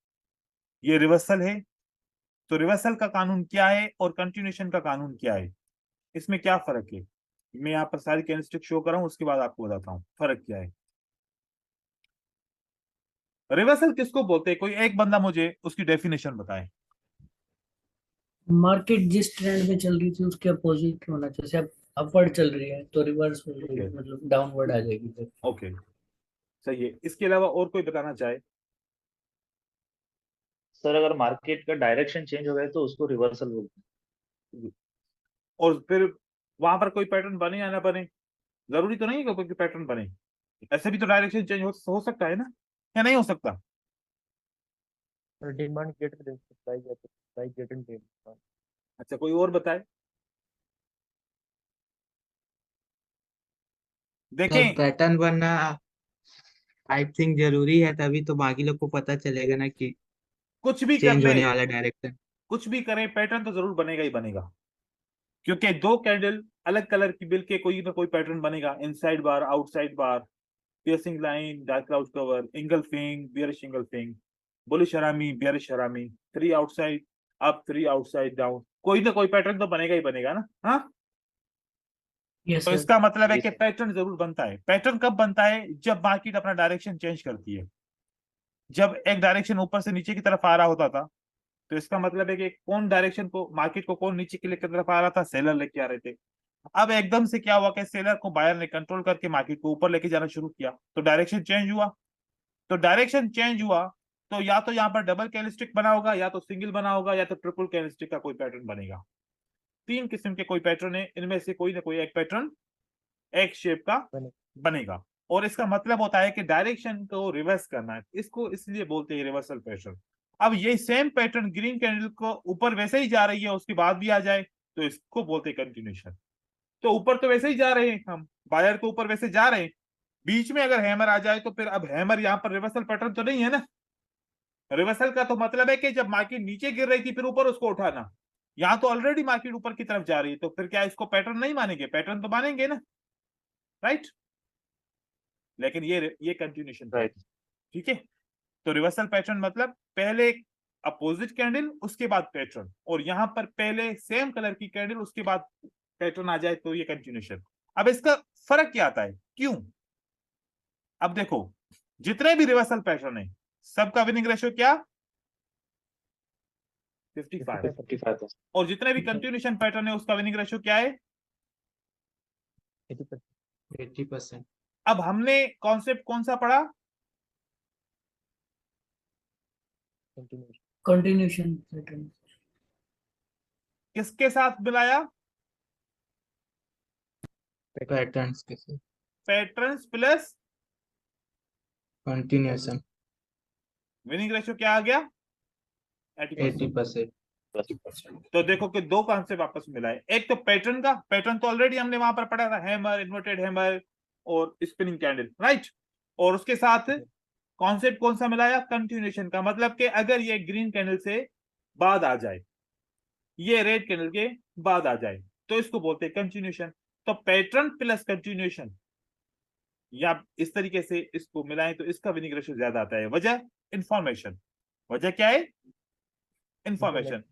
ये रिवर्सल है। तो रिवर्सल का कानून क्या है और कंटिन्यूएशन का कानून क्या है, इसमें क्या फर्क है। मैं यहाँ पर सारी कैंडलस्टिक शो कर रहा हूं, उसके बाद आपको बताता हूँ फर्क क्या है। रिवर्सल किसको बोलते हैं, कोई एक बंदा मुझे उसकी डेफिनेशन बताए। मार्केट जिस ट्रेंड में चल रही थी उसके अपोजिट होना चाहिए। जैसे अब अपवर्ड चल रही है तो रिवर्स हो जाएगी, Okay. मतलब डाउनवर्ड आ जाएगी फिर। ओके, सही है। इसके अलावा और कोई बताना चाहे? सर अगर मार्केट का डायरेक्शन चेंज हो गया तो उसको रिवर्सल बोलते और फिर वहां पर कोई पैटर्न बने या ना बने, जरूरी तो नहीं है कि पैटर्न बने, ऐसे भी तो डायरेक्शन चेंज हो सकता है ना, या नहीं हो सकता? डिमांड ग्रेटर देन सप्लाई या तो सप्लाई ग्रेटर देन डिमांड। अच्छा, कोई और बताए? सर देखें, पैटर्न बनना आई थिंक जरूरी है, तभी तो बाकी लोग को पता चलेगा ना कि कुछ भी कर चेंज ले, होने वाला डायरेक्शन। कुछ भी करें, पैटर्न तो जरूर बनेगा ही बनेगा, क्योंकि दो कैंडल अलग कलर की मिल के कोई ना कोई पैटर्न बनेगा। Inside bar, outside bar, piercing line, dark cloud cover, engulfing, bearish engulfing, bullish harami, bearish harami, 3 outside up, 3 outside down, कोई ना कोई पैटर्न तो बनेगा ही बनेगा ना। हाँ, यस तो सर। इसका मतलब है जी कि सर। पैटर्न जरूर बनता है। पैटर्न कब बनता है? जब मार्केट अपना डायरेक्शन चेंज करती है। जब एक डायरेक्शन ऊपर से नीचे की तरफ आ रहा होता था, तो इसका मतलब है कि कौन डायरेक्शन को, मार्केट को कौन नीचे की तरफ आ रहा था? सेलर लेके आ रहे थे। अब एकदम से क्या हुआ कि सेलर को बायर ने कंट्रोल करके मार्केट को ऊपर लेके जाना शुरू किया, तो डायरेक्शन चेंज हुआ। तो डायरेक्शन चेंज हुआ तो या तो यहाँ पर डबल कैंडलस्टिक बना होगा, या तो सिंगल बना होगा, या तो ट्रिपल कैंडलस्टिक का कोई पैटर्न बनेगा। 3 किस्म के कोई पैटर्न है, इनमें से कोई ना कोई एक पैटर्न एक शेप का बनेगा। और इसका मतलब होता है कि डायरेक्शन को रिवर्स करना है, इसको इसलिए बोलते हैं रिवर्सल पैटर्न। अब ये सेम पैटर्न ग्रीन कैंडल को ऊपर वैसे ही जा रही है, उसके बाद भी आ जाए, तो इसको बोलते हैं कंटिन्यूशन। तो ऊपर तो वैसे ही जा रहे हैं हम, बायर तो ऊपर वैसे जा रहे हैं, बीच में अगर हैमर आ जाए तो फिर अब हैमर यहाँ पर रिवर्सल पैटर्न तो नहीं है ना। रिवर्सल का तो मतलब है कि जब मार्केट नीचे गिर रही थी फिर ऊपर उसको उठाना। यहाँ तो ऑलरेडी मार्केट ऊपर की तरफ जा रही है, तो फिर क्या इसको पैटर्न नहीं मानेंगे? पैटर्न तो मानेंगे ना, राइट? लेकिन ये कंटिन्यूशन राइट। ठीक है। तो रिवर्सल पैटर्न मतलब पहले अपोजिट कैंडल उसके बाद पैटर्न, और यहां पर पहले सेम कलर की कैंडल उसके बाद पैटर्न आ जाए तो ये कंटिन्यूशन। अब इसका फर्क क्या आता है, क्यों? अब देखो, जितने भी रिवर्सल पैटर्न है सबका विनिंग रेशियो क्या? 55। 55 और जितने भी कंटिन्यूशन पैटर्न है उसका विनिंग रेशियो क्या है? 80%। 80%। अब हमने कॉन्सेप्ट कौन सा पढ़ा? कंटिन्यूशन। Continuation pattern. किसके साथ मिलाया? पैटर्न्स के साथ patterns plus continuation winning ratio क्या आ गया? 80%। 80%। तो देखो कि दो कॉन्सेप्ट आपस में मिलाए। एक तो पैटर्न का, पैटर्न तो ऑलरेडी हमने वहां पर पढ़ा था, हैमर, इन्वर्टेड हैमर और स्पिनिंग कैंडल, राइट? और उसके साथ कॉन्सेप्ट कौन सा मिलाया? कंटिन्यूएशन का। मतलब कि अगर ये ग्रीन कैंडल से बाद आ जाए, ये रेड कैंडल के बाद आ जाए, तो इसको बोलते हैं कंटिन्यूएशन। तो पैटर्न प्लस कंटिन्यूएशन, या इस तरीके से इसको मिलाएं तो इसका विनिंग रेशियो ज्यादा आता है। वजह? इंफॉर्मेशन। वजह क्या है? इंफॉर्मेशन।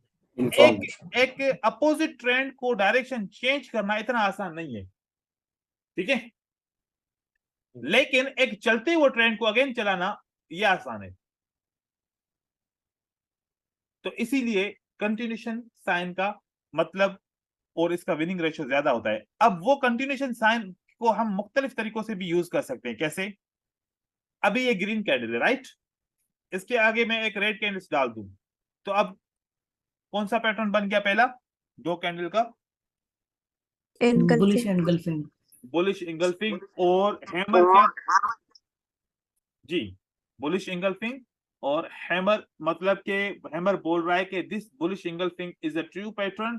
एक अपोजिट ट्रेंड को डायरेक्शन चेंज करना इतना आसान नहीं है, ठीक है, लेकिन एक चलते हुए ट्रेंड को अगेन चलाना यह आसान है। तो इसीलिए कंटिन्यूशन साइन का मतलब और इसका विनिंग रेशियो ज्यादा होता है। अब वो कंटिन्यूशन साइन को हम मुख्तलिफ तरीकों से भी यूज कर सकते हैं। कैसे? अभी ये ग्रीन कैंडल है, राइट? इसके आगे मैं एक रेड कैंडल डाल दूं, तो अब कौन सा पैटर्न बन गया? पहला दो कैंडल का बुलिश एंगल्फिंग। बुलिश इंगल्फिंग और हैमर क्या? जी, बुलिश इंगल्फिंग और हैमर, मतलब के हैमर बोल रहा है कि this bullish engulfing is a true pattern,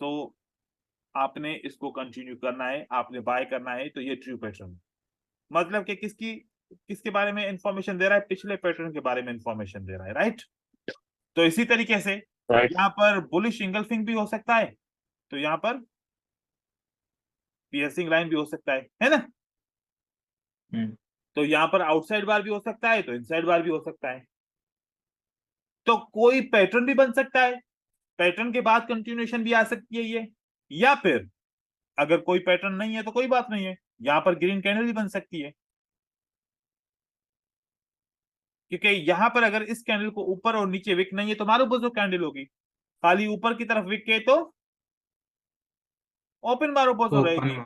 so आपने इसको कंटिन्यू करना है, आपने बाय करना है, तो ये ट्रू पैटर्न। मतलब कि किसके बारे में इंफॉर्मेशन दे रहा है? पिछले पैटर्न के बारे में इंफॉर्मेशन दे रहा है, राइट? तो इसी तरीके से राइट। यहाँ पर बुलिश इंगल्फिंग भी हो सकता है, तो यहाँ पर पियर्सिंग लाइन भी हो सकता है ना? तो यहाँ पर आउटसाइड बार भी हो सकता है, तो इनसाइड बार भी हो सकता है। तो कोई पैटर्न भी बन सकता है, पैटर्न के बाद कंटिन्यूएशन भी आ सकती है ये, या फिर अगर कोई पैटर्न नहीं है तो कोई बात नहीं है, यहाँ पर ग्रीन कैंडल भी बन सकती है। क्योंकि यहां पर अगर इस कैंडल को ऊपर और नीचे विक नहीं है तो मालूम जो कैंडल होगी, खाली ऊपर की तरफ विक के तो ओपन मारो पोजो रहेगी, ओपन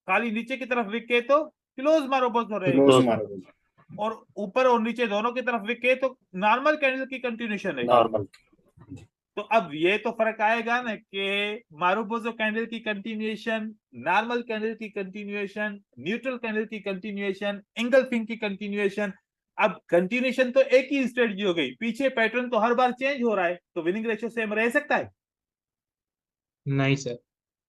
खाली नीचे की तरफ विक के तो क्लोज मारो पोजो रहेगी, क्लोज मारो और ऊपर और नीचे दोनों की तरफ विक के तो नॉर्मल कैंडल की कंटिन्यूएशन रहेगी। नॉर्मल। तो अब ये तो फर्क आएगा ना कि मारुबोजो कैंडल की कंटिन्यूएशन, नॉर्मल कैंडल की कंटिन्यूएशन, न्यूट्रल कैंडल की कंटिन्यूएशन, एंगल्फिंग की कंटिन्यूएशन। अब कंटिन्यूएशन तो एक ही स्ट्रेटजी हो गई, पीछे पैटर्न तो हर बार चेंज हो रहा है, तो विनिंग रेशियो सेम रह सकता है? नहीं सर।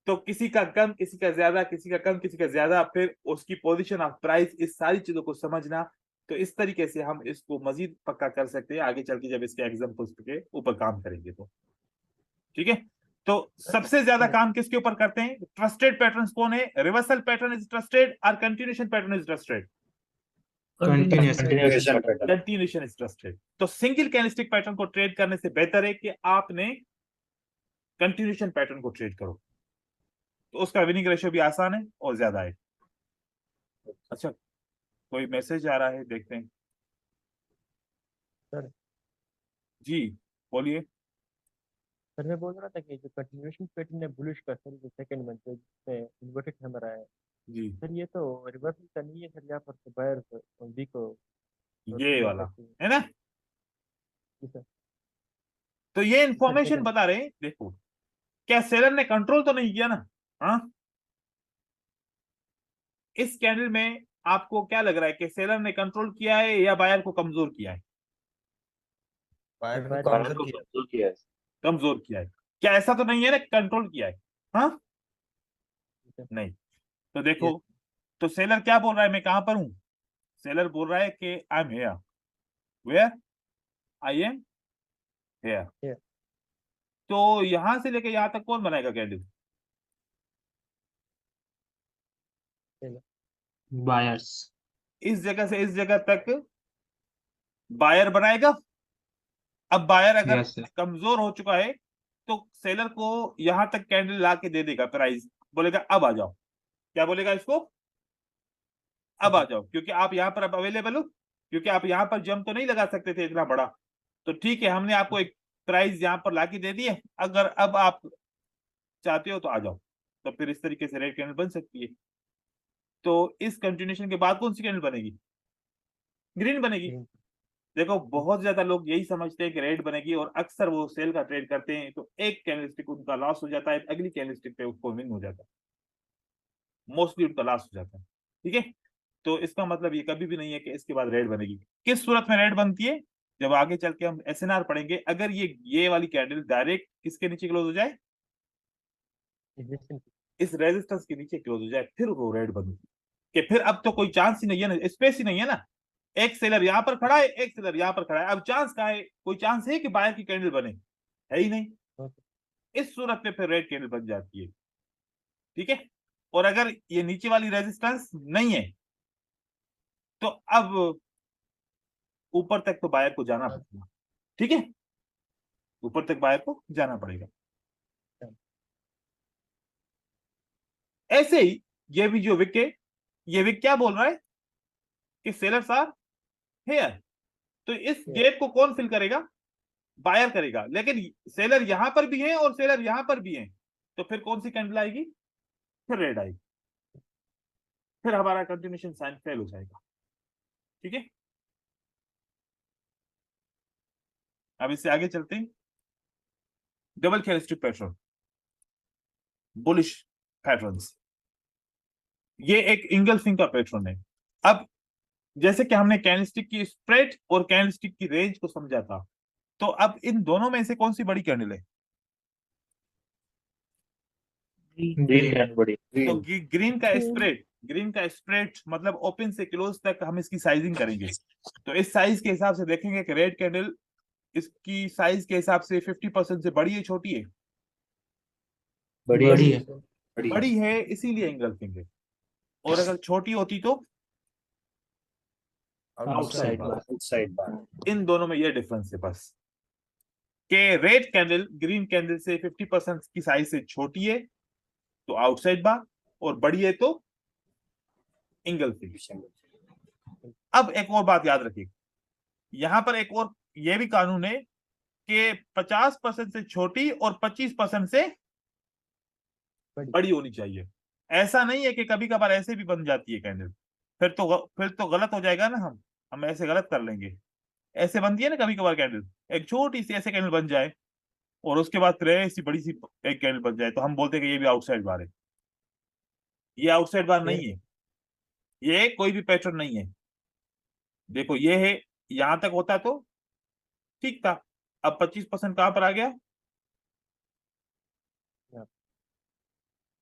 तो किसी का कम, किसी का ज्यादा, किसी का कम, किसी का ज्यादा, फिर उसकी पोजीशन ऑफ प्राइस, इस सारी चीजों को समझना। तो इस तरीके से हम इसको मजीद पक्का कर सकते हैं आगे चल के जब इसके एग्जाम्पल्स के ऊपर काम करेंगे तो। ठीक है, तो सबसे ज्यादा काम किसके ऊपर करते हैं? ट्रस्टेड पैटर्न्स कौन है? रिवर्सल पैटर्न इज ट्रस्टेड और continuation pattern is trusted? Continuation continuation is trusted. तो सिंगल कैंडलस्टिक पैटर्न को ट्रेड करने से बेहतर है कि आपने कंटिन्यूएशन पैटर्न को ट्रेड करो, तो उसका विनिंग रेशियो भी आसान है और ज्यादा है। अच्छा, कोई मैसेज आ रहा है, देखते हैं। सर। जी बोलिए। सर मैं बोल रहा था कि जो कंटिन्यूएशन पैटर्न है बुलिश का सर, जो सेकंड मंथ है जिसमें इन्वर्टेड हैमर आया है जी, सर, ये तो रिवर्सल का नहीं है सर, यहाँ पर तो बायर वीक को ये वाला है ना, जी सर। तो ये इंफॉर्मेशन second- बता रहे हैं। देखो, क्या सेलर ने कंट्रोल तो नहीं किया ना? हाँ, इस कैंडल में आपको क्या लग रहा है कि सेलर ने कंट्रोल किया है या बायर को कमजोर किया है? बायर ने बायर को कमजोर किया है। कमजोर किया है। क्या ऐसा तो नहीं है ना कंट्रोल किया है? हाँ, नहीं। तो देखो, तो सेलर क्या बोल रहा है, मैं कहां पर हूं? सेलर बोल रहा है कि I am here, where I am here. Here. तो यहां से लेके यहां तक कौन बनाएगा कैंडल? बायर्स। इस जगह से इस जगह तक बायर बनाएगा। अब बायर अगर यस सर। कमजोर हो चुका है तो सेलर को यहां तक कैंडल ला के दे देगा प्राइस, बोलेगा अब आ जाओ। क्या बोलेगा इसको? अब आ जाओ, क्योंकि आप यहां पर अब अवेलेबल हो, क्योंकि आप यहां पर जम तो नहीं लगा सकते थे इतना बड़ा। तो ठीक है, हमने आपको एक प्राइस यहां पर लाके दे दिए, अगर अब आप चाहते हो तो आ जाओ। तो फिर इस तरीके से रेड कैंडल बन सकती है। तो इस कंटिन्यूएशन के बाद कौन सी कैंडल बनेगी? ग्रीन बनेगी। Green. देखो, बहुत ज्यादा लोग यही समझते हैं कि रेड बनेगी और अक्सर वो सेल का ट्रेड करते हैं, तो एक कैंडलस्टिक उनका लॉस हो जाता है, अगली कैंडलस्टिक पे उसको विन हो जाता है, मोस्टली उनका लॉस हो जाता है। ठीक है, तो इसका मतलब ये कभी भी नहीं है कि इसके बाद रेड बनेगी। किस सूरत में रेड बनती है? जब आगे चल के हम एसएनआर पढ़ेंगे, अगर ये वाली कैंडल डायरेक्ट किसके नीचे क्लोज हो जाए? Resistance. इस रेजिस्टेंस के नीचे क्लोज हो जाए, फिर वो रेड बनेगी। कि फिर अब तो कोई चांस ही नहीं है ना, स्पेस ही नहीं है ना। एक सेलर यहां पर खड़ा है, एक सेलर यहां पर खड़ा है, अब चांस कहां है? कोई चांस है कि बायर की कैंडल बने? है ही नहीं। इस सूरत में फिर रेड कैंडल बन जाती है। ठीक है, और अगर ये नीचे वाली रेजिस्टेंस नहीं है तो अब ऊपर तक तो बायर को जाना पड़ेगा। ठीक है, ऊपर तक बायर को जाना पड़ेगा। ऐसे ही ये भी जो विक है, ये विक क्या बोल रहा है कि सेलर्स आर हियर। तो इस गैप को कौन फिल करेगा? बायर करेगा। लेकिन सेलर यहां पर भी है और सेलर यहां पर भी है, तो फिर कौन सी कैंडल आएगी? फिर रेड आएगी, फिर हमारा कंटिन्यूएशन साइन फेल हो जाएगा। ठीक है, अब इससे आगे चलते हैं। Double candlestick pattern, bullish patterns, ये एक इंगल्फिंग का पैटर्न है। अब जैसे कि हमने कैंडलस्टिक की स्प्रेड और कैंडलस्टिक की रेंज को समझा था, तो अब इन दोनों में से कौन सी बड़ी कैंडल है? ग्रीन कैंडल बड़ी। तो ग्रीन का स्प्रेड, ग्रीन का स्प्रेड मतलब ओपन से क्लोज तक हम इसकी साइजिंग करेंगे। तो इस साइज के हिसाब से देखेंगे कि रेड कैंडल इसकी साइज के हिसाब से 50% से बड़ी है, छोटी है? बड़ी है। बड़ी है, इसीलिए इंगल्फिंग है। और अगर छोटी होती तो आउटसाइड बार। इन दोनों में ये डिफरेंस है बस, कि रेड कैंडल ग्रीन कैंडल से 50% की साइज से छोटी है तो आउटसाइड बार, और बड़ी है तो इंगल्फिंग। अब एक और बात याद रखिए, यहां पर एक और ये भी कानून है कि 50% से छोटी और 25% से बड़ी होनी चाहिए। ऐसा नहीं है कि कभी कभार ऐसे भी बन जाती है कैंडल, फिर तो गलत हो जाएगा ना, हम ऐसे गलत कर लेंगे। ऐसे बनती है ना कभी कभार कैंडल, एक छोटी सी ऐसे कैंडल बन जाए और उसके बाद फिर ऐसी बड़ी सी एक कैंडल बन जाए, तो हम बोलते हैं कि ये भी आउटसाइड बार है। ये आउटसाइड बार नहीं है, ये कोई भी पैटर्न नहीं है। देखो ये है, यहां तक होता तो ठीक था, अब 25% कहां पर आ गया,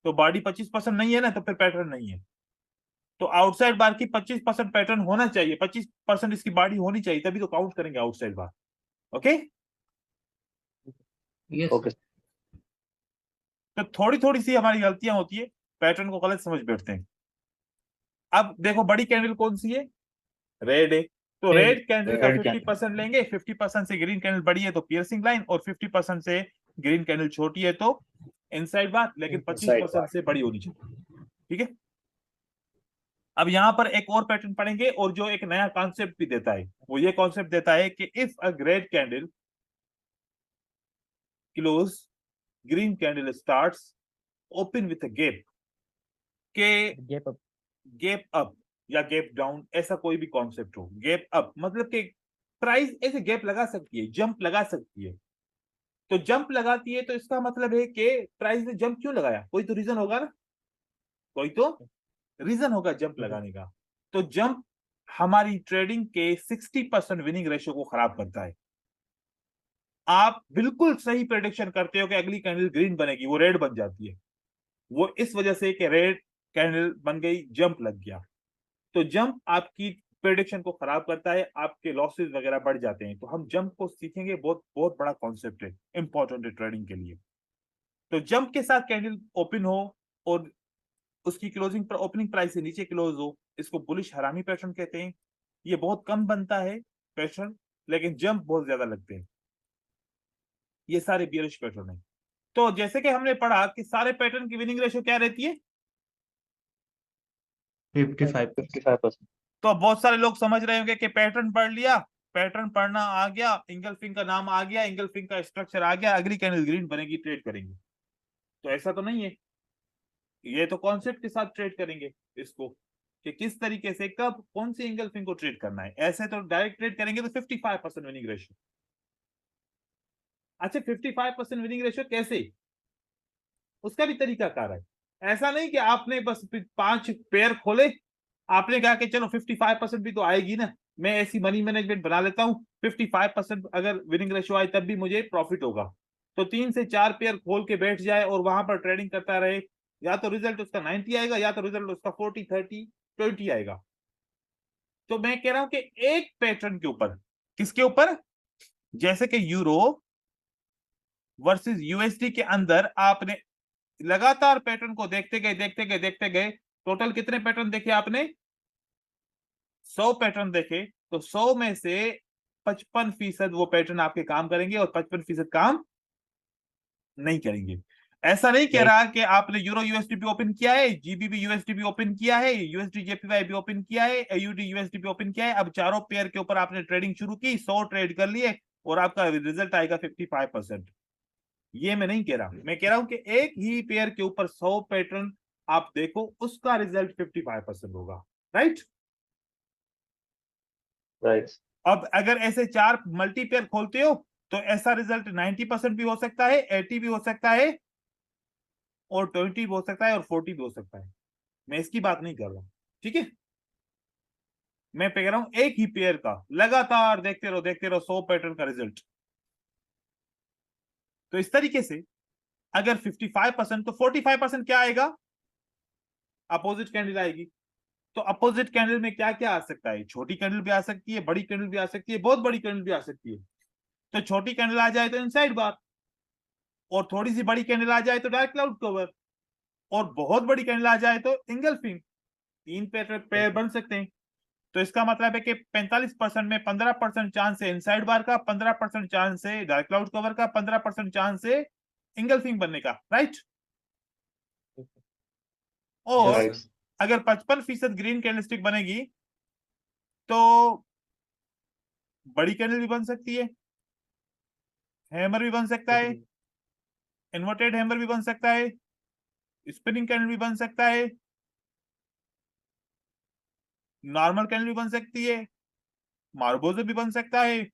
तो बॉडी 25% नहीं है ना, तो फिर पैटर्न नहीं है। तो आउटसाइड बार की 25% पैटर्न होना चाहिए, 25% इसकी बॉडी होनी चाहिए, तभी तो काउंट करेंगे outside bar. Okay, yes okay. तो थोड़ी थोड़ी सी हमारी गलतियां होती है, पैटर्न को गलत समझ बैठते हैं। अब देखो बड़ी कैंडल कौन सी है, रेड है, तो Red, रेड कैंडल का red 50% लेंगे, 50% से ग्रीन कैंडल बड़ी है तो पियर्सिंग लाइन, और 50% से ग्रीन कैंडल छोटी है तो इनसाइड बार, लेकिन 25% से बड़ी होनी चाहिए। ठीक है, अब यहां पर एक और पैटर्न पढ़ेंगे, और जो एक नया कॉन्सेप्ट भी देता है, वो ये कॉन्सेप्ट देता है कि if a red candle close, green candle starts open with a gap, के गैप अप। गैप अप या गैप डाउन, ऐसा कोई भी कॉन्सेप्ट हो, गैप अप मतलब कि प्राइस ऐसे गैप लगा सकती है, जंप लगा सकती है। तो जंप लगाती है तो इसका मतलब है कि प्राइस ने जंप क्यों लगाया, कोई तो रीजन होगा ना, कोई तो रीजन होगा जंप लगाने का। तो जंप हमारी ट्रेडिंग के 60% विनिंग रेशियो को खराब करता है। आप बिल्कुल सही प्रेडिक्शन करते हो कि अगली कैंडल ग्रीन बनेगी, वो रेड बन जाती है, वो इस वजह से कि रेड कैंडल बन गई, जंप लग गया। तो जंप आपकी प्रेडिक्शन को खराब करता है, आपके लॉसेस वगैरह बढ़ जाते हैं। तो हम जंप को सीखेंगे, बहुत बहुत बड़ा कॉन्सेप्ट है, इंपॉर्टेंट है ट्रेडिंग के लिए। तो जंप के साथ कैंडल ओपन हो और उसकी क्लोजिंग पर ओपनिंग प्राइस से नीचे क्लोज हो, इसको बुलिश हरामी पैटर्न कहते हैं। ये बहुत कम बनता है पैटर्न, लेकिन जंप बहुत ज्यादा लगते हैं। ये सारे बियरिश पैटर्न है। तो जैसे कि हमने पढ़ा कि सारे पैटर्न की विनिंग रेशियो क्या रहती है, 55। 55%। तो बहुत सारे लोग समझ रहे होंगे कि पैटर्न पढ़ लिया, पैटर्न पढ़ना आ गया, इंगल्फिंग का नाम आ गया, इंगल्फिंग का स्ट्रक्चर आ गया, अगली कैंडल ग्रीन बनेगी, ट्रेड करेंगे। तो ऐसा तो नहीं है, ये तो कॉन्सेप्ट के साथ ट्रेड करेंगे इसको, कि किस तरीके से कब कौन सी इंगल्फिंग को ट्रेड करना है। ऐसे तो डायरेक्ट ट्रेड करेंगे तो 55% विनिंग रेशियो। अच्छा 55% विनिंग रेशियो कैसे, उसका भी तरीका कार है। ऐसा नहीं कि आपने बस 5 पेयर खोले, आपने कहा कि चलो 55% भी तो आएगी ना, मैं ऐसी मनी मैनेजमेंट बना लेता हूं, 55% अगर विनिंग रेशियो आए तब भी मुझे प्रॉफिट होगा। तो 3 से 4 पेयर खोल के बैठ जाए और वहां पर ट्रेडिंग करता रहे, या तो रिजल्ट उसका 90 आएगा, या तो रिजल्ट उसका 40, 30, 20 आएगा। तो मैं कह रहा हूं कि एक पैटर्न के ऊपर, किसके ऊपर, जैसे कि यूरो वर्सेस यूएसडी के अंदर आपने लगातार पैटर्न को देखते गए देखते गए देखते गए, टोटल कितने पैटर्न देखे आपने, 100 पैटर्न देखे, तो 100 में से 55% वो पैटर्न आपके काम करेंगे और 55% काम नहीं करेंगे। ऐसा नहीं कह रहा कि आपने यूरो यूएसडी भी ओपन किया है, जीबीबी यूएसडी भी ओपन किया है, यूएसडी जेपीवाई भी ओपन किया है, एयूडी यूएसडी भी ओपन किया है, अब चारों पेयर के ऊपर आपने ट्रेडिंग शुरू की, 100 ट्रेड कर लिए और आपका रिजल्ट आएगा 55%। ये मैं नहीं कह रहा, मैं कह रहा हूं कि एक ही पेयर के ऊपर 100 पैटर्न आप देखो, उसका रिजल्ट 55% होगा। Right, right. अब अगर ऐसे 4 मल्टी पेयर खोलते हो तो ऐसा रिजल्ट 90% भी हो सकता है, 80 भी हो सकता है, और 20 भी हो सकता है, और 40 भी हो सकता है। मैं इसकी बात नहीं कर रहा, ठीक है, मैं कह रहा हूं एक ही पेयर का लगातार देखते रहो 100 पैटर्न का रिजल्ट। तो इस तरीके से अगर 55% तो 45% क्या आएगा, अपोजिट कैंडल आएगी। तो अपोजिट कैंडल में क्या क्या आ सकता है, छोटी कैंडल भी आ सकती है, बड़ी कैंडल भी आ सकती है, बहुत बड़ी कैंडल भी आ सकती है। तो छोटी कैंडल आ जाए तो इनसाइड बार, और थोड़ी सी बड़ी कैंडल आ जाए तो डार्क क्लाउड कवर, और बहुत बड़ी कैंडल आ जाए तो इंगल्फिंग। 3 पेयर बन सकते हैं। तो इसका मतलब है कि 45% में 15% चांस है इनसाइड बार का, 15% चांस है डार्क क्लाउड कवर का, 15% चांस है इंगल्फिंग बनने का। राइट, और राइट। अगर 55% ग्रीन कैंडलस्टिक बनेगी तो बड़ी कैंडल भी बन सकती है, हैमर भी बन सकता है, इन्वर्टेड हैमर भी बन सकता है, स्पिनिंग कैंडल भी बन सकता है, नॉर्मल कैंडल भी बन सकती है, मारुबोजो भी बन सकता है,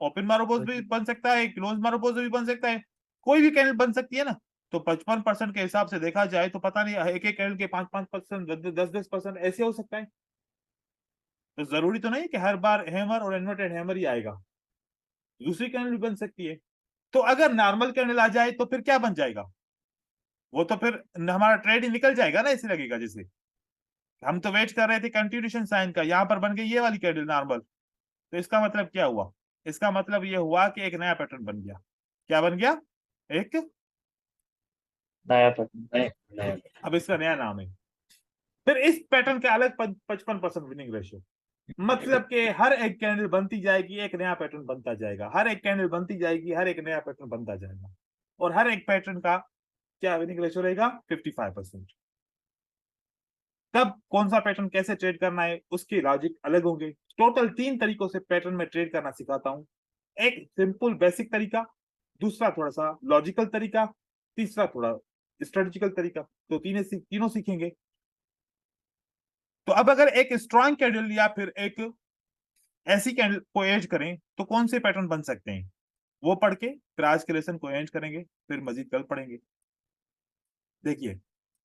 ओपन मारुबोजो भी बन सकता है, क्लोज मारुबोजो भी बन सकता है, कोई भी कैंडल बन सकती है ना। तो 55% के हिसाब से देखा जाए तो पता नहीं एक एक कैंडल के 5-5%, 10-10% ऐसे हो सकता है। तो जरूरी तो नहीं कि हर बार हैमर और इन्वर्टेड हैमर ही आएगा, दूसरी कैंडल भी बन सकती है। तो अगर नॉर्मल कैंडल आ जाए तो फिर क्या बन जाएगा, वो तो फिर हमारा ट्रेड ही निकल जाएगा ना, ऐसे लगेगा जैसे हम तो वेट कर रहे थे कंटिन्यूएशन साइन का, यहाँ पर बन गई ये वाली कैंडल नॉर्मल। तो इसका मतलब क्या हुआ, इसका मतलब ये हुआ कि एक नया पैटर्न बन गया। क्या बन गया, एक नया पैटर्न। अब इसका नया नाम है। फिर इस पैटर्न के अलग 55% विनिंग रेशियो, मतलब कि हर एक कैंडल बनती जाएगी, एक नया पैटर्न बनता जाएगा, हर एक कैंडल बनती जाएगी, हर एक नया पैटर्न बनता जाएगा, और हर एक पैटर्न का क्या विनिंग रेशियो रहेगा, 55%। तब कौन सा पैटर्न कैसे ट्रेड करना है उसके लॉजिक अलग होंगे। टोटल 3 तरीकों से पैटर्न में ट्रेड करना सिखाता हूं, एक सिंपल बेसिक तरीका, दूसरा थोड़ा सा लॉजिकल तरीका, तीसरा थोड़ा स्ट्रेटेजिकल तरीका। तो तीनों सीखेंगे। तो अब अगर एक स्ट्रॉन्ग कैंडल या फिर एक ऐसी कैंडल को एज करें तो कौन से पैटर्न बन सकते हैं, वो पढ़ के फिर आज के लेसन को एंड करेंगे, फिर मजीद कल पढ़ेंगे। देखिए